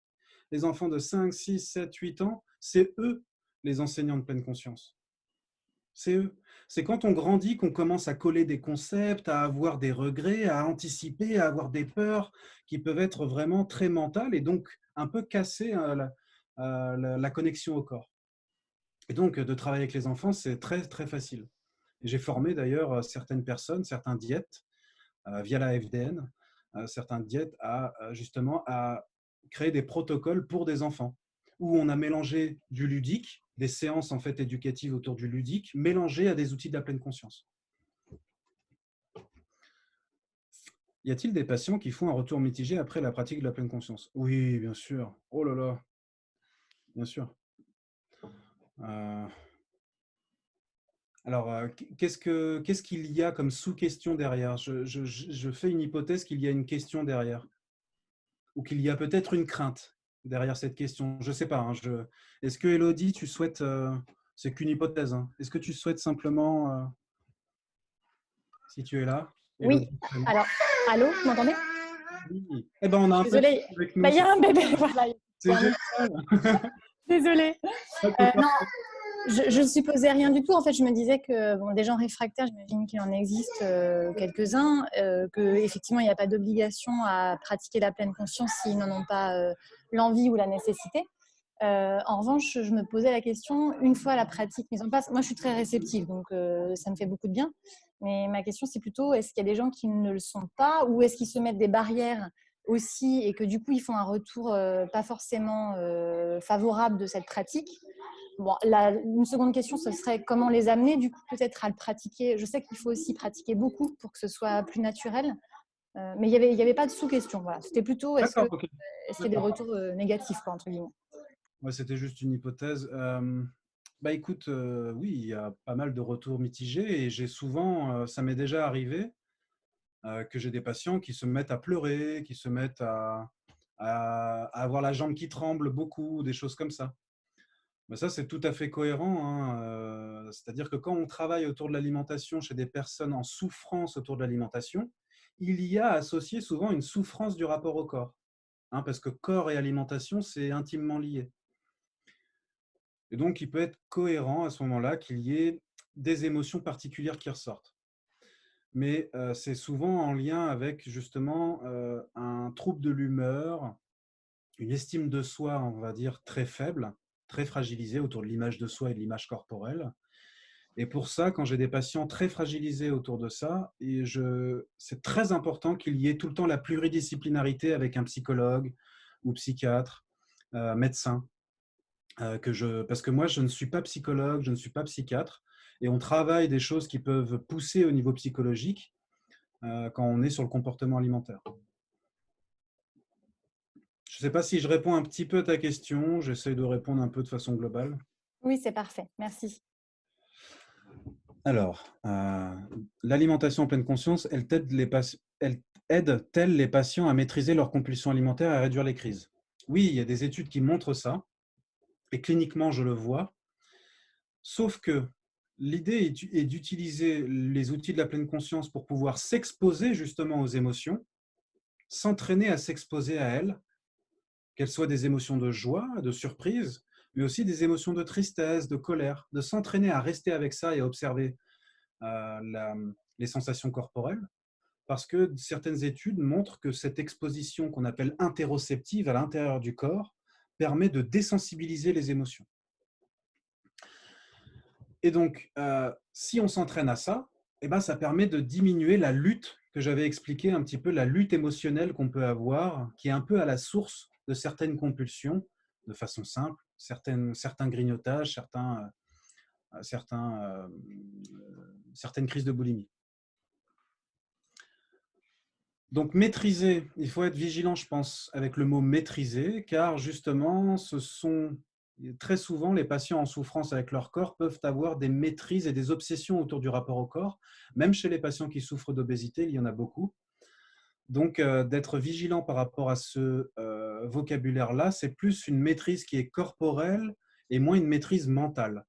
Les enfants de 5, 6, 7, 8 ans, c'est eux les enseignants de pleine conscience. C'est eux. C'est quand on grandit qu'on commence à coller des concepts, à avoir des regrets, à anticiper, à avoir des peurs qui peuvent être vraiment très mentales et donc un peu casser la connexion au corps. Et donc, de travailler avec les enfants, c'est très, très facile. J'ai formé d'ailleurs certaines personnes, certains diètes, via la FDN, certains diètes justement à créer des protocoles pour des enfants, où on a mélangé du ludique, des séances en fait éducatives autour du ludique, mélangées à des outils de la pleine conscience. Y a-t-il des patients qui font un retour mitigé après la pratique de la pleine conscience? Oui, bien sûr. Oh là là, bien sûr. Alors, qu'est-ce qu'il y a comme sous-question derrière? Je fais une hypothèse qu'il y a une question derrière, ou qu'il y a peut-être une crainte derrière cette question. Je ne sais pas. Hein, Est-ce que, Élodie, tu souhaites… c'est qu'une hypothèse. Hein, est-ce que tu souhaites simplement… si tu es là, Oui. Élodie, Alors, allô, vous m'entendez? oui. Eh ben, on a un Désolée. peu avec nous. Il y a un bébé, voilà. C'est génial. Désolée. Non, je ne supposais rien du tout. En fait, je me disais que des gens réfractaires, j'imagine qu'il en existe quelques-uns, qu'effectivement, il n'y a pas d'obligation à pratiquer la pleine conscience s'ils n'en ont pas l'envie ou la nécessité. En revanche, je me posais la question, une fois la pratique mise en place, moi je suis très réceptive, donc ça me fait beaucoup de bien. Mais ma question, c'est plutôt, est-ce qu'il y a des gens qui ne le sont pas, ou est-ce qu'ils se mettent des barrières aussi et que du coup, ils font un retour pas forcément favorable de cette pratique? Bon, une seconde question, ce serait comment les amener du coup peut-être à le pratiquer. Je sais qu'il faut aussi pratiquer beaucoup pour que ce soit plus naturel, mais il y avait pas de sous-question. Voilà. C'était plutôt, est-ce qu'il y a des retours négatifs, quoi, entre guillemets? Ouais, c'était juste une hypothèse. Écoute, oui, il y a pas mal de retours mitigés et j'ai souvent, ça m'est déjà arrivé que j'ai des patients qui se mettent à pleurer, qui se mettent à avoir la jambe qui tremble beaucoup, des choses comme ça. Mais ça, c'est tout à fait cohérent. Hein. C'est-à-dire que quand on travaille autour de l'alimentation chez des personnes en souffrance autour de l'alimentation, il y a associé souvent une souffrance du rapport au corps. Hein, parce que corps et alimentation, c'est intimement lié. Et donc, il peut être cohérent à ce moment-là qu'il y ait des émotions particulières qui ressortent. Mais c'est souvent en lien avec justement un trouble de l'humeur, une estime de soi, on va dire, très faible, très fragilisée autour de l'image de soi et de l'image corporelle. Et pour ça, quand j'ai des patients très fragilisés autour de ça, c'est très important qu'il y ait tout le temps la pluridisciplinarité avec un psychologue ou psychiatre, médecin. Parce que moi, je ne suis pas psychologue, je ne suis pas psychiatre, et on travaille des choses qui peuvent pousser au niveau psychologique quand on est sur le comportement alimentaire. Je ne sais pas si je réponds un petit peu à ta question, j'essaie de répondre un peu de façon globale. Oui, c'est parfait, merci. Alors, l'alimentation en pleine conscience, elle aide-t-elle les patients à maîtriser leur compulsion alimentaire et à réduire les crises? Oui, il y a des études qui montrent ça, et cliniquement, je le vois. Sauf que l'idée est d'utiliser les outils de la pleine conscience pour pouvoir s'exposer justement aux émotions, s'entraîner à s'exposer à elles, qu'elles soient des émotions de joie, de surprise, mais aussi des émotions de tristesse, de colère, de s'entraîner à rester avec ça et à observer les sensations corporelles, parce que certaines études montrent que cette exposition qu'on appelle interoceptive à l'intérieur du corps permet de désensibiliser les émotions. Et donc, si on s'entraîne à ça, eh ben, ça permet de diminuer la lutte que j'avais expliqué un petit peu, la lutte émotionnelle qu'on peut avoir, qui est un peu à la source de certaines compulsions, de façon simple, certains grignotages, certaines crises de boulimie. Donc, maîtriser, il faut être vigilant, je pense, avec le mot maîtriser, car justement, très souvent, les patients en souffrance avec leur corps peuvent avoir des maîtrises et des obsessions autour du rapport au corps. Même chez les patients qui souffrent d'obésité, il y en a beaucoup. Donc, d'être vigilant par rapport à ce vocabulaire-là, c'est plus une maîtrise qui est corporelle et moins une maîtrise mentale.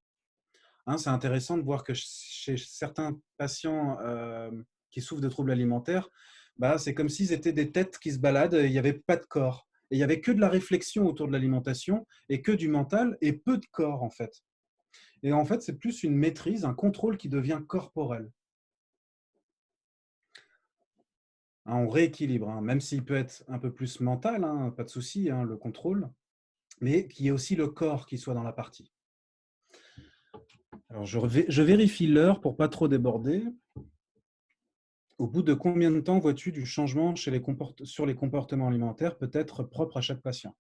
Hein, c'est intéressant de voir que chez certains patients qui souffrent de troubles alimentaires, c'est comme s'ils étaient des têtes qui se baladent, il n'y avait pas de corps. Et il n'y avait que de la réflexion autour de l'alimentation et que du mental et peu de corps en fait. Et en fait, c'est plus une maîtrise, un contrôle qui devient corporel. Hein, on rééquilibre, hein, même s'il peut être un peu plus mental, hein, pas de souci, hein, le contrôle, mais qu'il y ait aussi le corps qui soit dans la partie. Alors, je vérifie l'heure pour pas trop déborder. Au bout de combien de temps vois-tu du changement sur les comportements alimentaires, peut-être propres à chaque patient?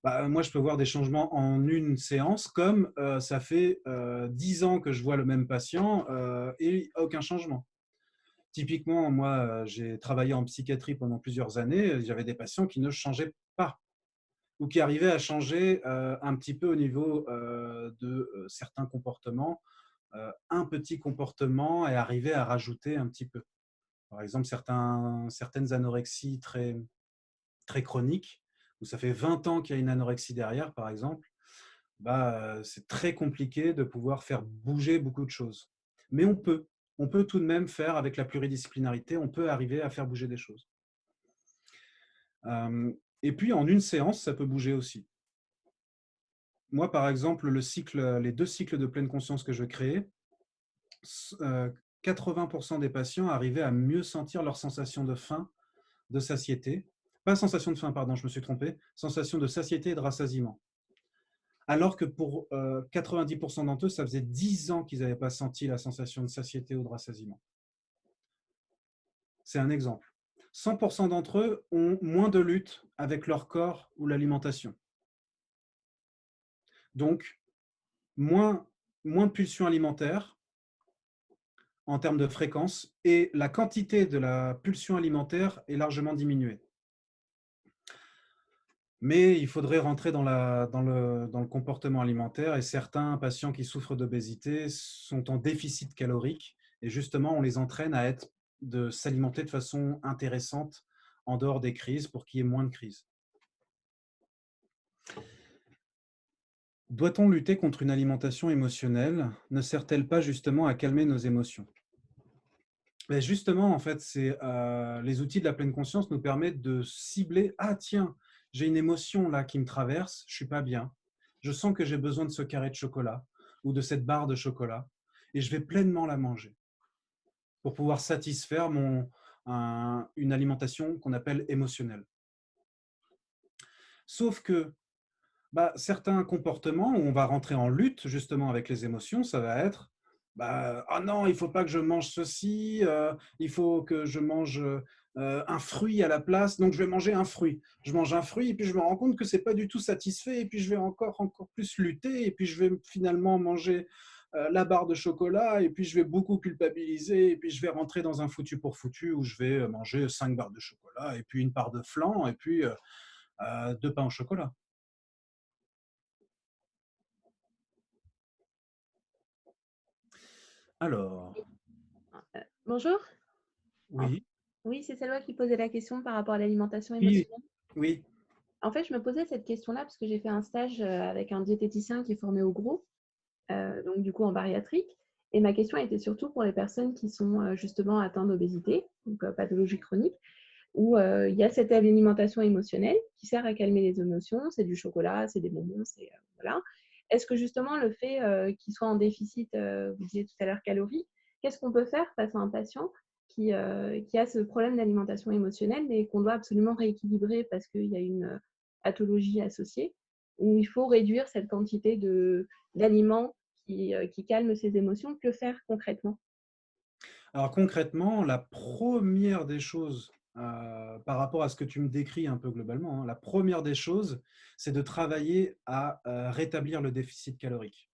Moi, je peux voir des changements en une séance, comme ça fait 10 ans que je vois le même patient et aucun changement. Typiquement, moi, j'ai travaillé en psychiatrie pendant plusieurs années, j'avais des patients qui ne changeaient pas ou qui arrivaient à changer un petit peu au niveau de certains comportements, un petit comportement et arriver à rajouter un petit peu. Par exemple, certaines anorexies très, très chroniques, où ça fait 20 ans qu'il y a une anorexie derrière, par exemple, c'est très compliqué de pouvoir faire bouger beaucoup de choses. Mais on peut tout de même faire, avec la pluridisciplinarité, on peut arriver à faire bouger des choses. Et puis, en une séance, ça peut bouger aussi. Moi, par exemple, les 2 cycles de pleine conscience que je crée, 80% des patients arrivaient à mieux sentir leur sensation de faim, de satiété. Pas sensation de faim, pardon, je me suis trompé. Sensation de satiété et de rassasiement. Alors que pour 90% d'entre eux, ça faisait 10 ans qu'ils n'avaient pas senti la sensation de satiété ou de rassasiement. C'est un exemple. 100% d'entre eux ont moins de lutte avec leur corps ou l'alimentation. Donc, moins de pulsions alimentaires en termes de fréquence, et la quantité de la pulsion alimentaire est largement diminuée. Mais il faudrait rentrer dans le comportement alimentaire, et certains patients qui souffrent d'obésité sont en déficit calorique, et justement, on les entraîne à s'alimenter de façon intéressante en dehors des crises pour qu'il y ait moins de crises. Doit-on lutter contre une alimentation émotionnelle? Ne sert-elle pas justement à calmer nos émotions? Mais justement, en fait, les outils de la pleine conscience nous permettent de cibler « Ah tiens, j'ai une émotion là qui me traverse, je ne suis pas bien. je sens que j'ai besoin de ce carré de chocolat ou de cette barre de chocolat et je vais pleinement la manger pour pouvoir satisfaire une alimentation qu'on appelle émotionnelle. Sauf que certains comportements où on va rentrer en lutte justement avec les émotions, ça va être ah non, il ne faut pas que je mange ceci, il faut que je mange un fruit à la place, donc je vais manger un fruit. Je mange un fruit et puis je me rends compte que ce n'est pas du tout satisfait et puis je vais encore plus lutter et puis je vais finalement manger la barre de chocolat et puis je vais beaucoup culpabiliser et puis je vais rentrer dans un foutu pour foutu où je vais manger 5 barres de chocolat et puis une part de flan et puis 2 pains au chocolat. Alors, Bonjour. oui. Oui, c'est Salwa qui posait la question par rapport à l'alimentation Oui, émotionnelle. oui. En fait, je me posais cette question-là parce que j'ai fait un stage avec un diététicien qui est formé au groupe, donc du coup en bariatrique. Et ma question était surtout pour les personnes qui sont justement atteintes d'obésité, donc pathologie chronique, où il y a cette alimentation émotionnelle qui sert à calmer les émotions. C'est du chocolat, c'est des bonbons, voilà. Est-ce que justement le fait qu'il soit en déficit, vous disiez tout à l'heure calorique, qu'est-ce qu'on peut faire face à un patient qui a ce problème d'alimentation émotionnelle mais qu'on doit absolument rééquilibrer parce qu'il y a une pathologie associée, où il faut réduire cette quantité d'aliments qui calment ses émotions? Que faire concrètement? Alors concrètement, la première des choses, par rapport à ce que tu me décris un peu globalement, la première des choses, c'est de travailler à rétablir le déficit calorique.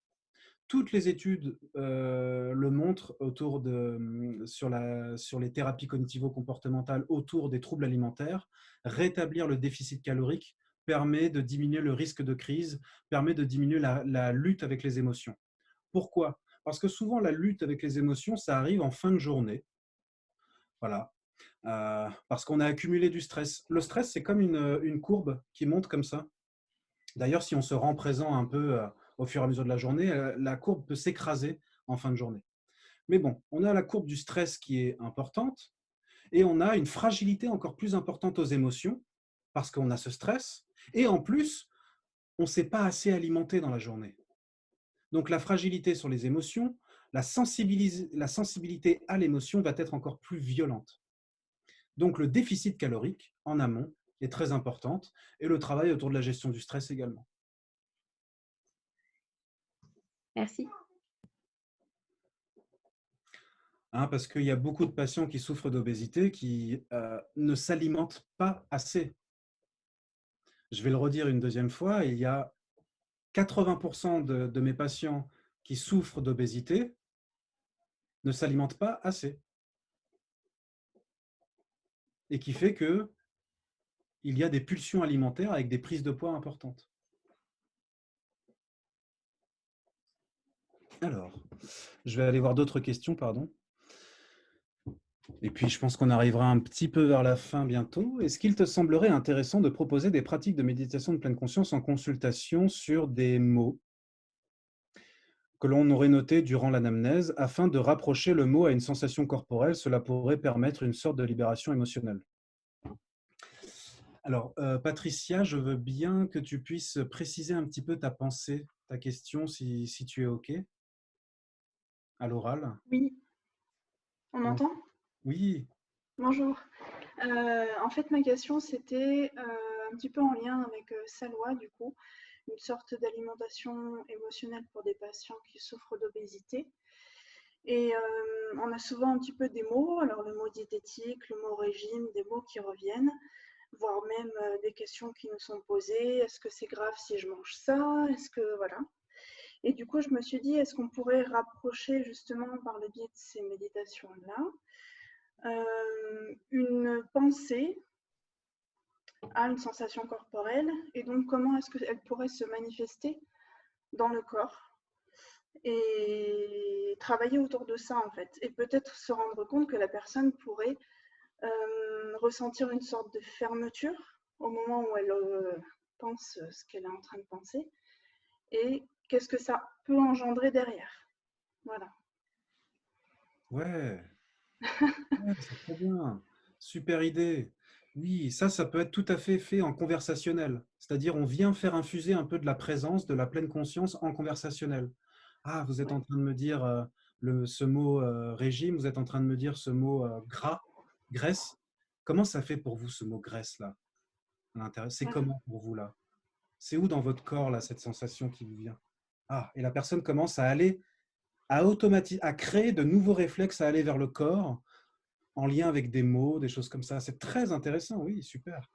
Toutes les études le montrent sur les thérapies cognitivo-comportementales autour des troubles alimentaires. Rétablir le déficit calorique permet de diminuer le risque de crise, permet de diminuer la lutte avec les émotions. Pourquoi ? Parce que souvent, la lutte avec les émotions, ça arrive en fin de journée. Voilà. Parce qu'on a accumulé du stress. Le stress, c'est comme une courbe qui monte comme ça. D'ailleurs, si on se rend présent un peu au fur et à mesure de la journée, la courbe peut s'écraser en fin de journée. Mais bon, on a la courbe du stress qui est importante et on a une fragilité encore plus importante aux émotions parce qu'on a ce stress et en plus, on ne s'est pas assez alimenté dans la journée. Donc la fragilité sur les émotions, la sensibilité à l'émotion va être encore plus violente. Donc le déficit calorique en amont est très importante et le travail autour de la gestion du stress également. Merci. Parce qu'il y a beaucoup de patients qui souffrent d'obésité qui ne s'alimentent pas assez. Je vais le redire une deuxième fois, il y a 80% de mes patients qui souffrent d'obésité ne s'alimentent pas assez. Et qui fait qu'il y a des pulsions alimentaires avec des prises de poids importantes. Alors, je vais aller voir d'autres questions, pardon. Et puis, je pense qu'on arrivera un petit peu vers la fin bientôt. Est-ce qu'il te semblerait intéressant de proposer des pratiques de méditation de pleine conscience en consultation sur des mots que l'on aurait notés durant l'anamnèse afin de rapprocher le mot à une sensation corporelle? Cela pourrait permettre une sorte de libération émotionnelle. Alors, Patricia, je veux bien que tu puisses préciser un petit peu ta pensée, ta question, si tu es OK, à l'oral. Oui. On m'entend ? Oui. Bonjour. En fait, ma question, c'était un petit peu en lien avec Salwa, du coup, une sorte d'alimentation émotionnelle pour des patients qui souffrent d'obésité. Et on a souvent un petit peu des mots, alors le mot diététique, le mot régime, des mots qui reviennent, voire même des questions qui nous sont posées. Est-ce que c'est grave si je mange ça? Est-ce que, voilà. Et du coup, je me suis dit, est-ce qu'on pourrait rapprocher justement par le biais de ces méditations-là une pensée à une sensation corporelle et donc comment est-ce qu'elle pourrait se manifester dans le corps et travailler autour de ça en fait. Et peut-être se rendre compte que la personne pourrait ressentir une sorte de fermeture au moment où elle pense ce qu'elle est en train de penser et qu'est-ce que ça peut engendrer derrière. Voilà. Ouais, c'est très bien. Super idée. Oui, ça peut être tout à fait fait en conversationnel. C'est-à-dire, on vient faire infuser un peu de la présence, de la pleine conscience en conversationnel. Ah, vous êtes en train de me dire ce mot régime, vous êtes en train de me dire ce mot gras, graisse. Comment ça fait pour vous ce mot graisse là à l'intérieur? C'est comment pour vous là? C'est où dans votre corps là cette sensation qui vous vient? Ah, et la personne commence à aller à créer de nouveaux réflexes, à aller vers le corps en lien avec des mots, des choses comme ça. C'est très intéressant, oui, super.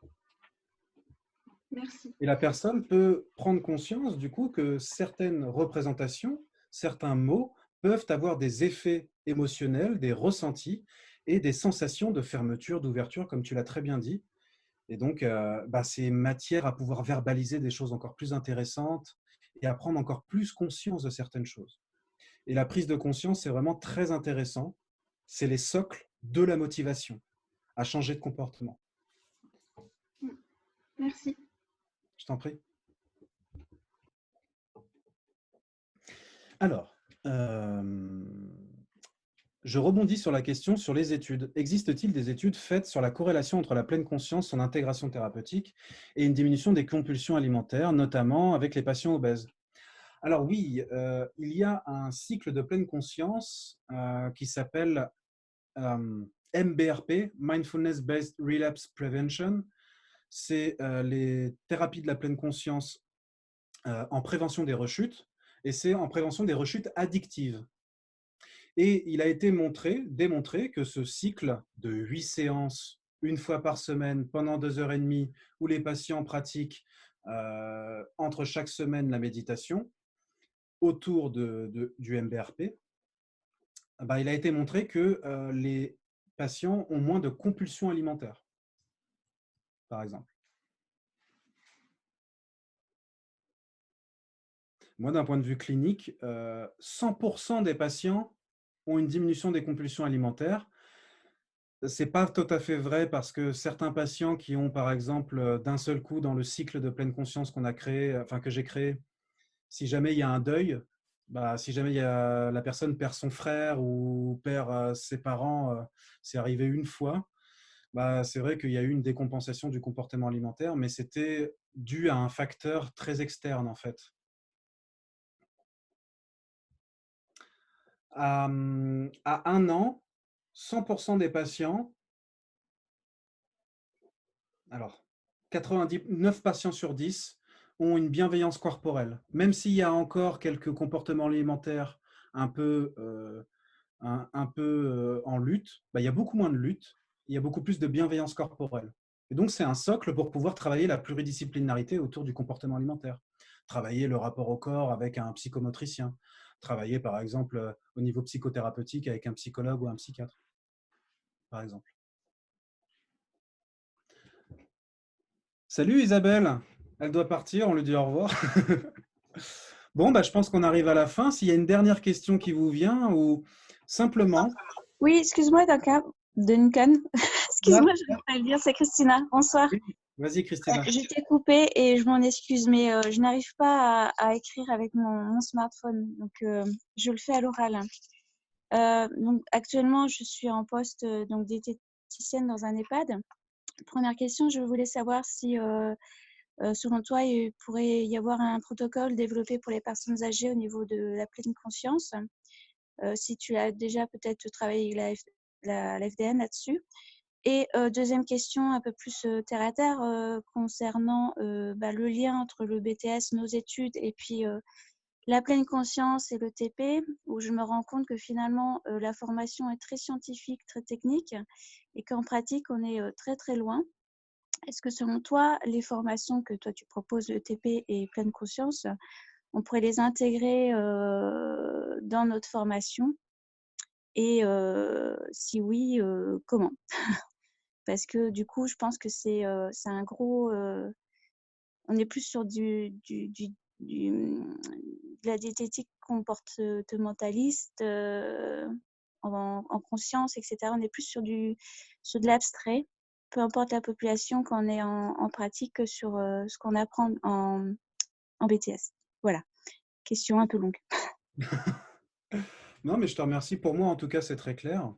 Merci. Et la personne peut prendre conscience du coup que certaines représentations, certains mots peuvent avoir des effets émotionnels, des ressentis et des sensations de fermeture, d'ouverture, comme tu l'as très bien dit. Et donc, c'est matière à pouvoir verbaliser des choses encore plus intéressantes et à prendre encore plus conscience de certaines choses. Et la prise de conscience, c'est vraiment très intéressant. C'est les socles de la motivation à changer de comportement. Merci. Je t'en prie. Alors, je rebondis sur la question sur les études. Existe-t-il des études faites sur la corrélation entre la pleine conscience, son intégration thérapeutique et une diminution des compulsions alimentaires, notamment avec les patients obèses? Alors oui, il y a un cycle de pleine conscience qui s'appelle MBRP, Mindfulness Based Relapse Prevention. C'est les thérapies de la pleine conscience en prévention des rechutes, et c'est en prévention des rechutes addictives. Et il a été démontré que ce cycle de 8 séances, une fois par semaine, pendant 2h30, où les patients pratiquent entre chaque semaine la méditation, autour du MBRP, il a été montré que les patients ont moins de compulsions alimentaires, par exemple. Moi, d'un point de vue clinique, 100% des patients ont une diminution des compulsions alimentaires. Ce n'est pas tout à fait vrai parce que certains patients qui ont, par exemple, d'un seul coup, dans le cycle de pleine conscience qu'on a créé, enfin que j'ai créé, si jamais il y a un deuil, si jamais la personne perd son frère ou perd ses parents, c'est arrivé une fois, c'est vrai qu'il y a eu une décompensation du comportement alimentaire, mais c'était dû à un facteur très externe en fait. À 1 an, 100% des patients, alors 99 patients sur 10 ont une bienveillance corporelle. Même s'il y a encore quelques comportements alimentaires un peu en lutte, il y a beaucoup moins de lutte, il y a beaucoup plus de bienveillance corporelle. Et donc, c'est un socle pour pouvoir travailler la pluridisciplinarité autour du comportement alimentaire. Travailler le rapport au corps avec un psychomotricien. Travailler, par exemple, au niveau psychothérapeutique avec un psychologue ou un psychiatre, par exemple. Salut Isabelle, elle doit partir, on lui dit au revoir. Bon, je pense qu'on arrive à la fin. S'il y a une dernière question qui vous vient ou simplement… Oui, excuse-moi, Duncan. Excuse-moi, je ne vais pas le dire, c'est Christina. Bonsoir. Oui, vas-y Christina. Je t'ai coupé et je m'en excuse, mais je n'arrive pas à écrire avec mon smartphone, donc je le fais à l'oral. Donc actuellement, je suis en poste diététicienne dans un EHPAD. Première question, je voulais savoir si, selon toi, il pourrait y avoir un protocole développé pour les personnes âgées au niveau de la pleine conscience. Si tu as déjà peut-être travaillé avec la FDN là-dessus. Et deuxième question, un peu plus terre à terre, concernant le lien entre le BTS, nos études, et puis la pleine conscience et le TP, où je me rends compte que finalement, la formation est très scientifique, très technique, et qu'en pratique, on est très très loin. Est-ce que selon toi, les formations que toi tu proposes, le TP et pleine conscience, on pourrait les intégrer dans notre formation? Et si oui, comment? Parce que du coup, je pense que c'est un gros… on est plus sur de la diététique comportementaliste en conscience, etc. On est plus sur de l'abstrait, peu importe la population, quand on est en pratique, que sur ce qu'on apprend en BTS. Voilà, question un peu longue. Non, mais je te remercie. Pour moi, en tout cas, c'est très clair.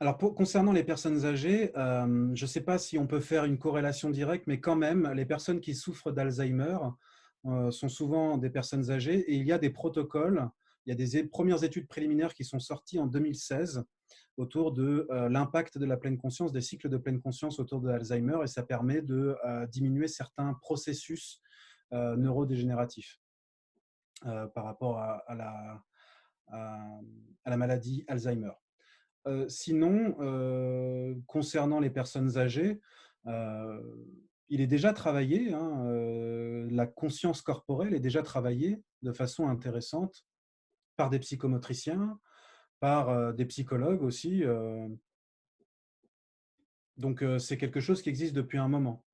Alors, concernant les personnes âgées, je ne sais pas si on peut faire une corrélation directe, mais quand même, les personnes qui souffrent d'Alzheimer sont souvent des personnes âgées et il y a des protocoles, il y a des premières études préliminaires qui sont sorties en 2016 autour de l'impact de la pleine conscience, des cycles de pleine conscience autour de Alzheimer, et ça permet de diminuer certains processus neurodégénératifs par rapport à la maladie Alzheimer. Sinon, concernant les personnes âgées, il est déjà travaillé, hein, la conscience corporelle est déjà travaillée de façon intéressante par des psychomotriciens, par des psychologues aussi. Donc, c'est quelque chose qui existe depuis un moment.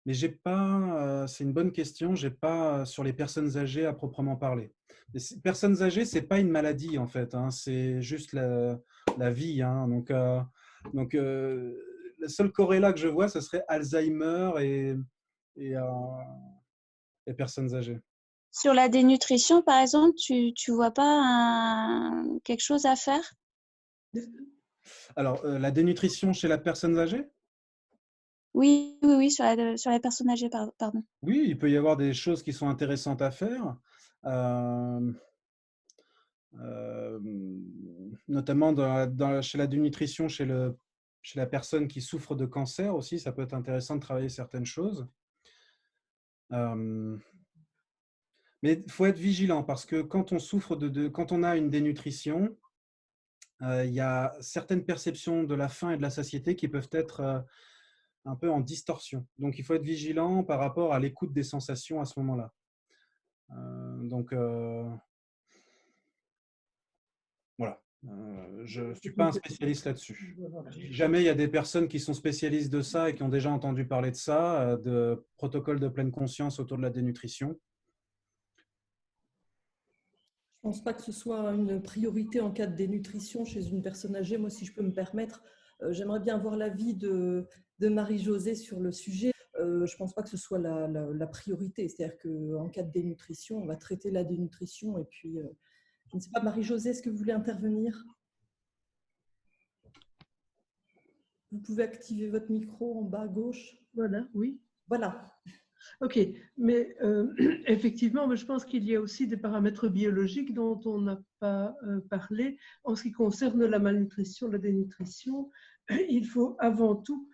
Mais j'ai pas, c'est une bonne question, j'ai pas sur les personnes âgées à proprement parler. Les personnes âgées, c'est pas une maladie en fait, hein, c'est juste la vie. Hein, donc le seul corrélat que je vois, ce serait Alzheimer et personnes âgées. Sur la dénutrition, par exemple, tu vois pas quelque chose à faire? Alors, la dénutrition chez la personne âgée? Oui, sur la personne âgée, pardon. Oui, il peut y avoir des choses qui sont intéressantes à faire, notamment chez la dénutrition, chez la personne qui souffre de cancer aussi, ça peut être intéressant de travailler certaines choses. Mais il faut être vigilant parce que quand on souffre quand on a une dénutrition, il y a certaines perceptions de la faim et de la satiété qui peuvent être un peu en distorsion. Donc, il faut être vigilant par rapport à l'écoute des sensations à ce moment-là. Voilà. Je ne suis pas un spécialiste là-dessus. Si jamais il y a des personnes qui sont spécialistes de ça et qui ont déjà entendu parler de ça, de protocole de pleine conscience autour de la dénutrition. Je ne pense pas que ce soit une priorité en cas de dénutrition chez une personne âgée. Moi, si je peux me permettre, j'aimerais bien avoir l'avis de Marie-Josée sur le sujet. Je ne pense pas que ce soit la priorité. C'est-à-dire qu'en cas de dénutrition, on va traiter la dénutrition. Et puis, je ne sais pas, Marie-Josée, est-ce que vous voulez intervenir? Vous pouvez activer votre micro en bas à gauche. Voilà, oui. Voilà. Ok, mais effectivement, je pense qu'il y a aussi des paramètres biologiques dont on n'a pas parlé. En ce qui concerne la malnutrition, la dénutrition, il faut avant tout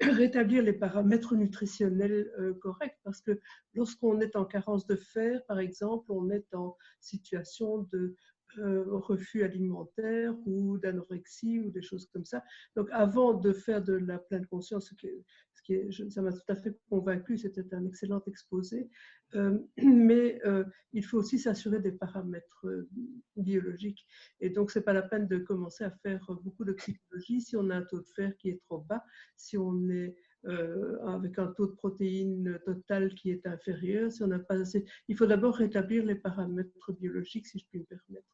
rétablir les paramètres nutritionnels corrects parce que lorsqu'on est en carence de fer, par exemple, on est en situation de refus alimentaire ou d'anorexie ou des choses comme ça. Donc, avant de faire de la pleine conscience, ça m'a tout à fait convaincu, c'était un excellent exposé, mais il faut aussi s'assurer des paramètres biologiques. Et donc, ce n'est pas la peine de commencer à faire beaucoup de psychologie si on a un taux de fer qui est trop bas, si on est avec un taux de protéines total qui est inférieur, si on n'a pas assez. Il faut d'abord rétablir les paramètres biologiques, si je puis me permettre.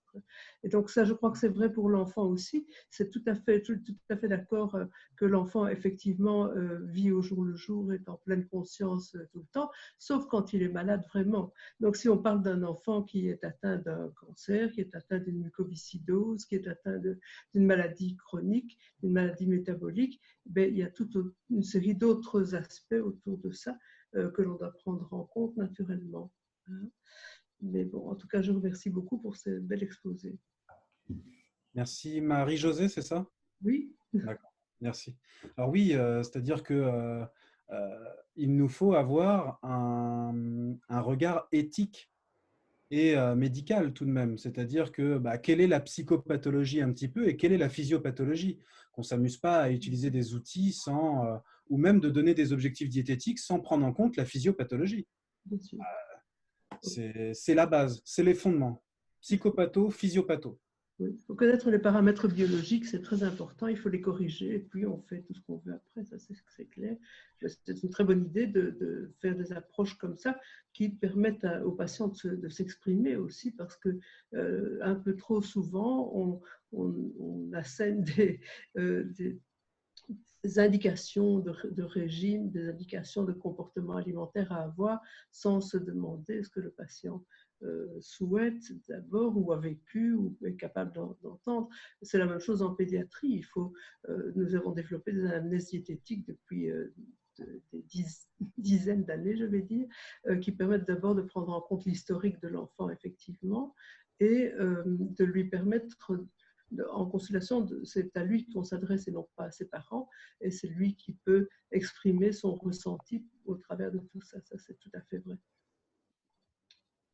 Et donc ça, je crois que c'est vrai pour l'enfant aussi. C'est tout à fait d'accord que l'enfant, effectivement, vit au jour le jour, est en pleine conscience tout le temps, sauf quand il est malade vraiment. Donc si on parle d'un enfant qui est atteint d'un cancer, qui est atteint d'une mucoviscidose, qui est atteint d'une maladie chronique, d'une maladie métabolique, ben, il y a toute une série d'autres aspects autour de ça que l'on doit prendre en compte naturellement. Mais bon, en tout cas, je vous remercie beaucoup pour ce bel exposé. Merci. Marie-Josée, c'est ça? Oui. D'accord, merci. Alors oui, c'est-à-dire que il nous faut avoir un regard éthique et médical tout de même. C'est-à-dire que quelle est la psychopathologie un petit peu et quelle est la physiopathologie? Qu'on ne s'amuse pas à utiliser des outils ou même de donner des objectifs diététiques sans prendre en compte la physiopathologie. C'est la base, c'est les fondements. Psychopatho, physiopatho. Oui. Il faut connaître les paramètres biologiques, c'est très important, il faut les corriger et puis on fait tout ce qu'on veut après, ça c'est clair. C'est une très bonne idée de faire des approches comme ça qui permettent aux patients de s'exprimer aussi parce que un peu trop souvent on assène des indications de régime, des indications de comportement alimentaire à avoir sans se demander ce que le patient souhaite d'abord ou a vécu ou est capable d'entendre. C'est la même chose en pédiatrie. Nous avons développé des anamnèses diététiques depuis des dizaines d'années, je vais dire, qui permettent d'abord de prendre en compte l'historique de l'enfant, effectivement, et de lui permettre, en consultation, c'est à lui qu'on s'adresse et non pas à ses parents, et c'est lui qui peut exprimer son ressenti au travers de tout ça. Ça, c'est tout à fait vrai.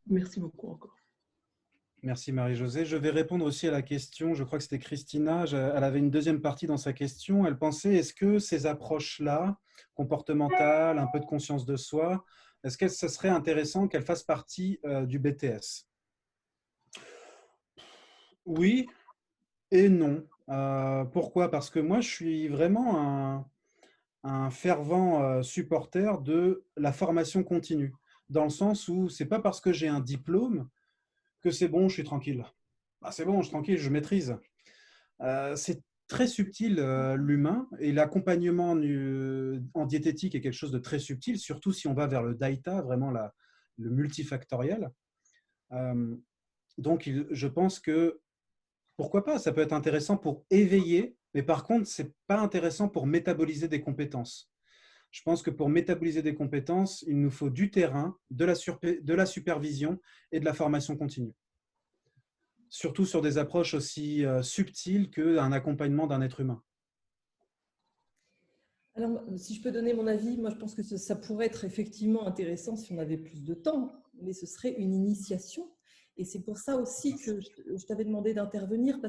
Merci beaucoup encore. Merci Marie-Josée. Je vais répondre aussi à la question, je crois que c'était Christina, elle avait une deuxième partie dans sa question. Elle pensait, est-ce que ces approches-là, comportementales, un peu de conscience de soi, est-ce que ce serait intéressant qu'elles fassent partie du BTS? Oui et non. Pourquoi? Parce que moi, je suis vraiment un fervent supporter de la formation continue, dans le sens où c'est pas parce que j'ai un diplôme que c'est bon, je suis tranquille. Ah, c'est bon, je suis tranquille, je maîtrise. C'est très subtil l'humain, et l'accompagnement en diététique est quelque chose de très subtil, surtout si on va vers le daïta, vraiment le multifactoriel. Donc, je pense que, pourquoi pas, ça peut être intéressant pour éveiller, mais par contre, ce n'est pas intéressant pour métaboliser des compétences. Je pense que pour métaboliser des compétences, il nous faut du terrain, de la supervision et de la formation continue. Surtout sur des approches aussi subtiles qu'un accompagnement d'un être humain. Alors, si je peux donner mon avis, moi je pense que ça pourrait être effectivement intéressant si on avait plus de temps, mais ce serait une initiation. Et c'est pour ça aussi que je t'avais demandé d'intervenir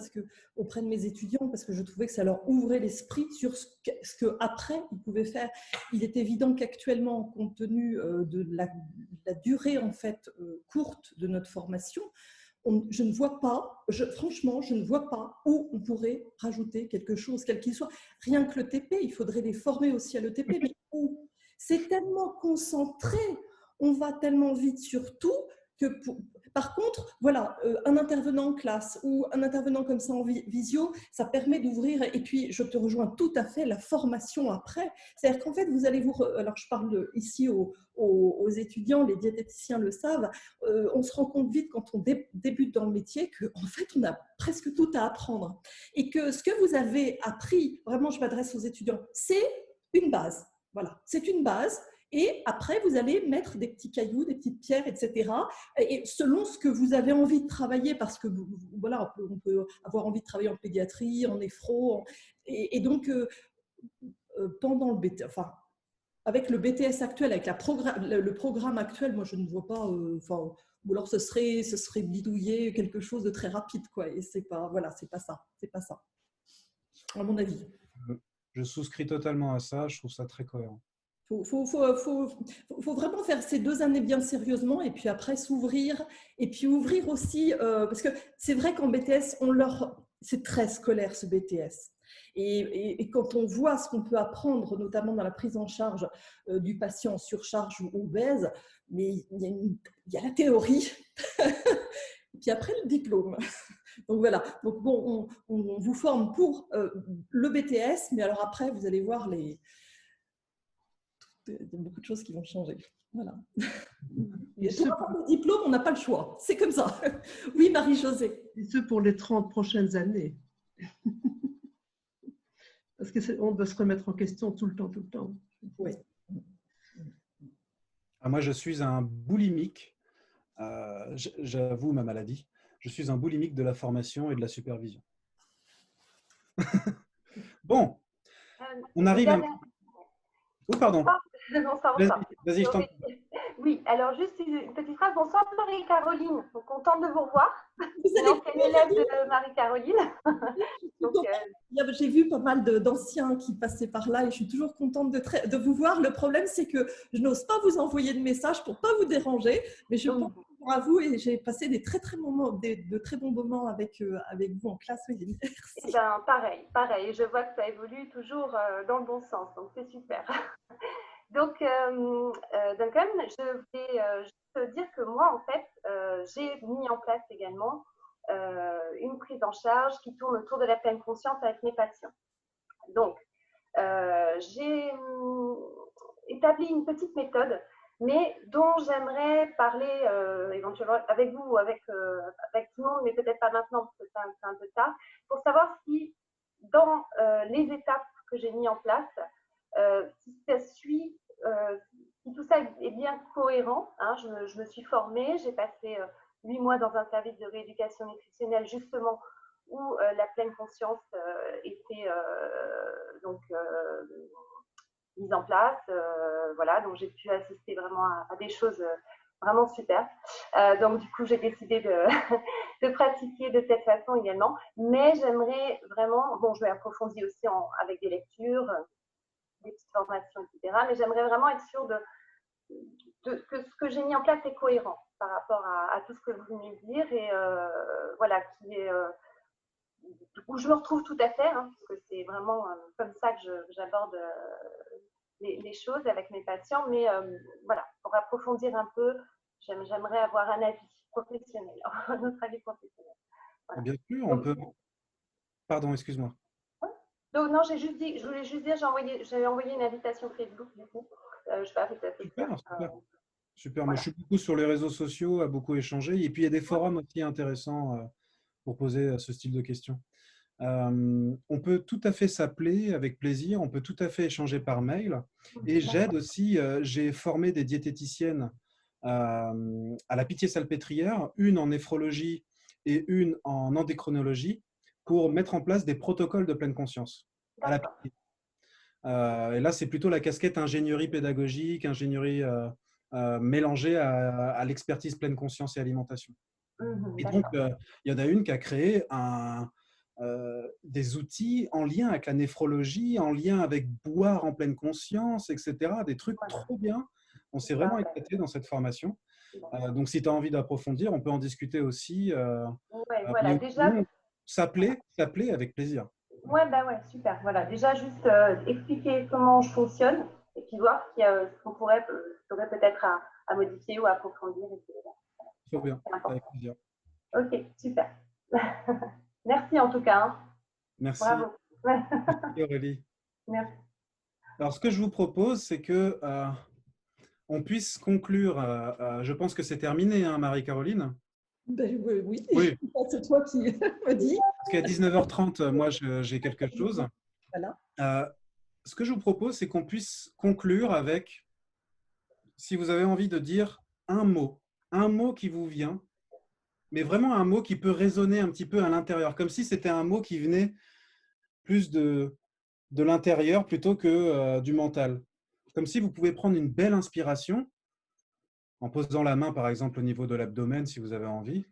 auprès de mes étudiants, parce que je trouvais que ça leur ouvrait l'esprit sur ce qu'après ils pouvaient faire. Il est évident qu'actuellement, compte tenu de la durée en fait courte de notre formation, je ne vois pas, franchement, je ne vois pas où on pourrait rajouter quelque chose, quel qu'il soit. Rien que le TP, il faudrait les former aussi à l'ETP, mais où? C'est tellement concentré, on va tellement vite sur tout que par contre, voilà, un intervenant en classe ou un intervenant comme ça en visio, ça permet d'ouvrir. Et puis, je te rejoins tout à fait, la formation après. C'est-à-dire qu'en fait, vous allez alors je parle ici aux étudiants, les diététiciens le savent, on se rend compte vite quand on débute dans le métier qu'en fait, on a presque tout à apprendre. Et que ce que vous avez appris, vraiment, je m'adresse aux étudiants, c'est une base. Voilà, c'est une base. Et après, vous allez mettre des petits cailloux, des petites pierres, etc. Et selon ce que vous avez envie de travailler, parce que voilà, on peut avoir envie de travailler en pédiatrie, en néphro. Et donc, pendant le BTS, enfin, avec le BTS actuel, avec le programme actuel, moi, je ne vois pas... ou alors, ce serait bidouiller quelque chose de très rapide, quoi. Et c'est pas ça. C'est pas ça, à mon avis. Je souscris totalement à ça. Je trouve ça très cohérent. Il faut vraiment faire ces 2 années bien sérieusement et puis après s'ouvrir et puis ouvrir aussi, parce que c'est vrai qu'en BTS, c'est très scolaire ce BTS. Et quand on voit ce qu'on peut apprendre, notamment dans la prise en charge du patient en surcharge ou obèse, mais il y a la théorie et puis après le diplôme. Donc voilà, donc bon, on vous forme pour le BTS, mais alors après, vous allez voir il y a beaucoup de choses qui vont changer. Voilà. Et pour avoir le diplôme, on n'a pas le choix. C'est comme ça. Oui, Marie-Josée. Et ce pour les 30 prochaines années. Parce qu'on doit se remettre en question tout le temps. Oui. Moi, je suis un boulimique. J'avoue ma maladie. Je suis un boulimique de la formation et de la supervision. Bon, on arrive à... Oh, pardon. Bonsoir. Vas-y, je t'en prie. Oui, alors juste une petite phrase. Bonsoir Marie-Caroline. Donc, contente de vous revoir. C'est l'ancienne élève de Marie-Caroline. J'ai vu pas mal d'anciens qui passaient par là et je suis toujours contente de vous voir. Le problème, c'est que je n'ose pas vous envoyer de messages pour ne pas vous déranger, mais je pense à vous et j'ai passé de très bons moments avec vous en classe. Oui, merci. Ben, pareil. Je vois que ça évolue toujours dans le bon sens, donc c'est super. Donc, Duncan, je vais juste dire que moi, en fait, j'ai mis en place également une prise en charge qui tourne autour de la pleine conscience avec mes patients. Donc, j'ai établi une petite méthode, mais dont j'aimerais parler éventuellement avec vous ou avec tout le monde, mais peut-être pas maintenant parce que c'est un peu tard, pour savoir si dans les étapes que j'ai mis en place, si ça suit, si tout ça est bien cohérent. Hein, je me suis formée, j'ai passé 8 mois dans un service de rééducation nutritionnelle justement où la pleine conscience était mise en place. Voilà, donc j'ai pu assister vraiment à des choses vraiment super. Donc du coup, j'ai décidé de pratiquer de cette façon également. Mais j'aimerais vraiment, bon, je vais approfondir aussi avec des lectures, des petites formations, etc. Mais j'aimerais vraiment être sûre que ce que j'ai mis en place est cohérent par rapport à tout ce que vous venez de dire et voilà, qui est où je me retrouve tout à fait, hein, parce que c'est vraiment comme ça que j'aborde les choses avec mes patients. Mais voilà, pour approfondir un peu, j'aimerais avoir un avis professionnel, notre avis professionnel. Voilà. Bien sûr, on peut. Pardon, excuse-moi. Donc non, je voulais juste dire, j'avais envoyé une invitation Facebook du coup. Je sais pas, peut-être. Super. Super. Voilà. Moi, je suis beaucoup sur les réseaux sociaux, à beaucoup échanger. Et puis, il y a des forums aussi intéressants pour poser ce style de questions. On peut tout à fait s'appeler avec plaisir. On peut tout à fait échanger par mail. Et j'aide aussi, j'ai formé des diététiciennes à la Pitié-Salpêtrière, une en néphrologie et une en endocrinologie, pour mettre en place des protocoles de pleine conscience à la Pitié. Et là, c'est plutôt la casquette ingénierie pédagogique, ingénierie mélangée à l'expertise pleine conscience et alimentation. Et donc, il y en a une qui a créé des outils en lien avec la néphrologie, en lien avec boire en pleine conscience, etc. Des trucs trop bien. On s'est vraiment éclaté dans cette formation. Donc, si tu as envie d'approfondir, on peut en discuter aussi. Voilà, déjà… S'appeler avec plaisir. Ouais, super. Voilà, déjà juste expliquer comment je fonctionne et puis voir ce qu'on pourrait peut-être à modifier ou à approfondir. Très bien, avec plaisir. Ok, super. Merci en tout cas. Hein. Merci. Bravo. Merci Aurélie. Merci. Alors, ce que je vous propose, c'est que on puisse conclure. Je pense que c'est terminé, hein, Marie-Caroline. Ben, oui. C'est toi qui me dis. Parce qu'à 19h30, moi, j'ai quelque chose. Voilà. Ce que je vous propose, c'est qu'on puisse conclure avec, si vous avez envie de dire un mot qui vous vient, mais vraiment un mot qui peut résonner un petit peu à l'intérieur, comme si c'était un mot qui venait plus de l'intérieur plutôt que du mental. Comme si vous pouvez prendre une belle inspiration, en posant la main, par exemple, au niveau de l'abdomen, si vous avez envie.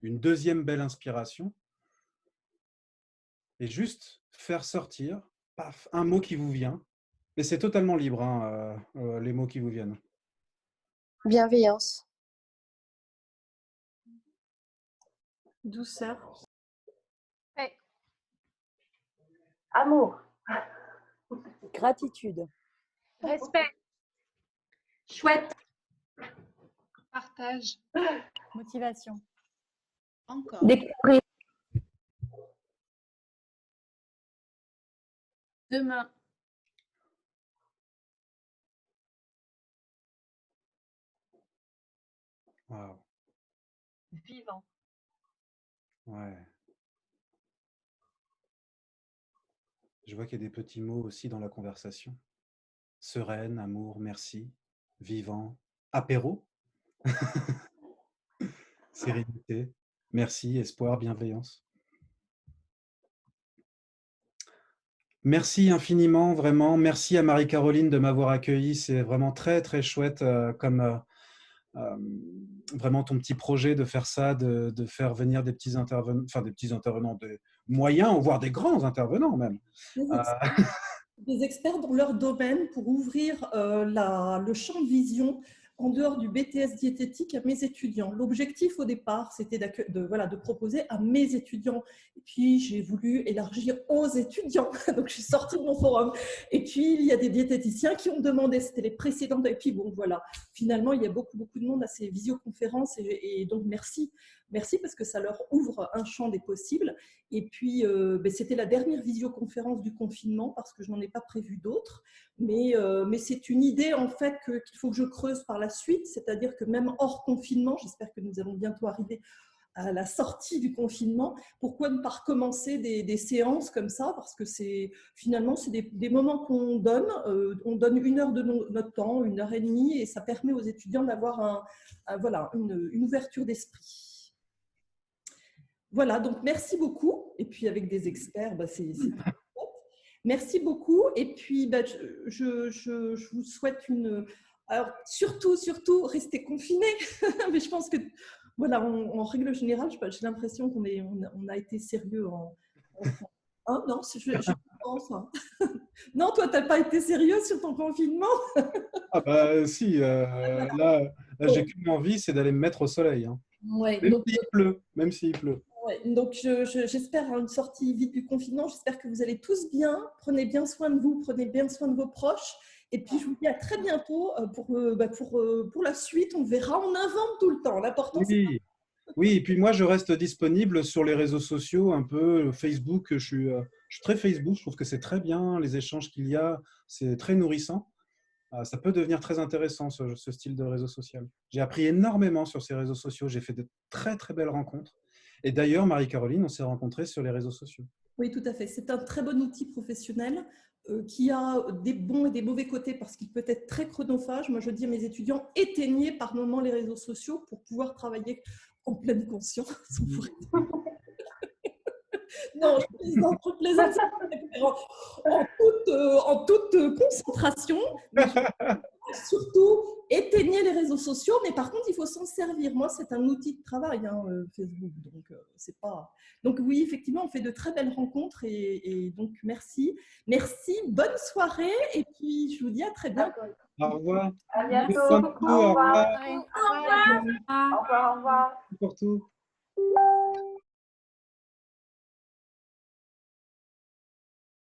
Une deuxième belle inspiration. Et juste faire sortir, paf, un mot qui vous vient. Mais c'est totalement libre, hein, les mots qui vous viennent. Bienveillance. Douceur. Ouais. Amour. Gratitude. Respect. Chouette. Partage. Motivation. Encore. Découvrir. Demain. Wow. Vivant. Ouais. Je vois qu'il y a des petits mots aussi dans la conversation. Sereine, amour, merci, vivant, apéro, sérénité, merci, espoir, bienveillance. Merci infiniment, vraiment. Merci à Marie-Caroline de m'avoir accueilli. C'est vraiment très, très chouette comme vraiment ton petit projet de faire ça, de faire venir des petits intervenants, des moyens, voire des grands intervenants même. Des experts dans leur domaine pour ouvrir le champ de vision en dehors du BTS diététique à mes étudiants. L'objectif au départ, c'était de proposer à mes étudiants. Et puis, j'ai voulu élargir aux étudiants. Donc, je suis sortie de mon forum. Et puis, il y a des diététiciens qui ont demandé, c'était les précédentes. Et puis, bon, voilà. finalement, il y a beaucoup de monde à ces visioconférences et donc merci parce que ça leur ouvre un champ des possibles. Et puis, c'était la dernière visioconférence du confinement parce que je n'en ai pas prévu d'autres. Mais c'est une idée en fait qu'il faut que je creuse par la suite, c'est-à-dire que même hors confinement, j'espère que nous allons bientôt arriver à la sortie du confinement, pourquoi ne pas recommencer des séances comme ça, parce que finalement c'est des moments qu'on donne, on donne 1 heure de notre temps, 1h30, et ça permet aux étudiants d'avoir une ouverture d'esprit. Voilà, donc merci beaucoup, et puis avec des experts, c'est merci beaucoup, et puis je vous souhaite alors surtout restez confinés, mais je pense que voilà, en règle générale, j'ai l'impression qu'on a été sérieux hein, non, je pense. Hein. Non, toi, tu n'as pas été sérieux sur ton confinement? Ah bah si, là j'ai qu'une envie, c'est d'aller me mettre au soleil. Hein. Ouais, Même s'il pleut. Ouais, donc j'espère une sortie vite du confinement. J'espère que vous allez tous bien. Prenez bien soin de vous, prenez bien soin de vos proches. Et puis, je vous dis à très bientôt pour la suite. On verra, on invente tout le temps. L'important, oui. Oui, et puis moi, je reste disponible sur les réseaux sociaux, un peu Facebook. Je suis très Facebook. Je trouve que c'est très bien, les échanges qu'il y a. C'est très nourrissant. Ça peut devenir très intéressant, ce style de réseau social. J'ai appris énormément sur ces réseaux sociaux. J'ai fait de très, très belles rencontres. Et d'ailleurs, Marie-Caroline, on s'est rencontrés sur les réseaux sociaux. Oui, tout à fait. C'est un très bon outil professionnel qui a des bons et des mauvais côtés parce qu'il peut être très chronophage. Moi, je dis à mes étudiants, éteignez par moment les réseaux sociaux pour pouvoir travailler en pleine conscience. Non, je plaisante en toute concentration. Mais surtout, éteignez les réseaux sociaux, mais par contre, il faut s'en servir. Moi, c'est un outil de travail, hein, Facebook. Donc, c'est pas... donc, oui, effectivement, on fait de très belles rencontres et donc, merci. Merci, bonne soirée et puis je vous dis à très bientôt. Au revoir. À bientôt. Au revoir. Au revoir. Au revoir. Pour tout.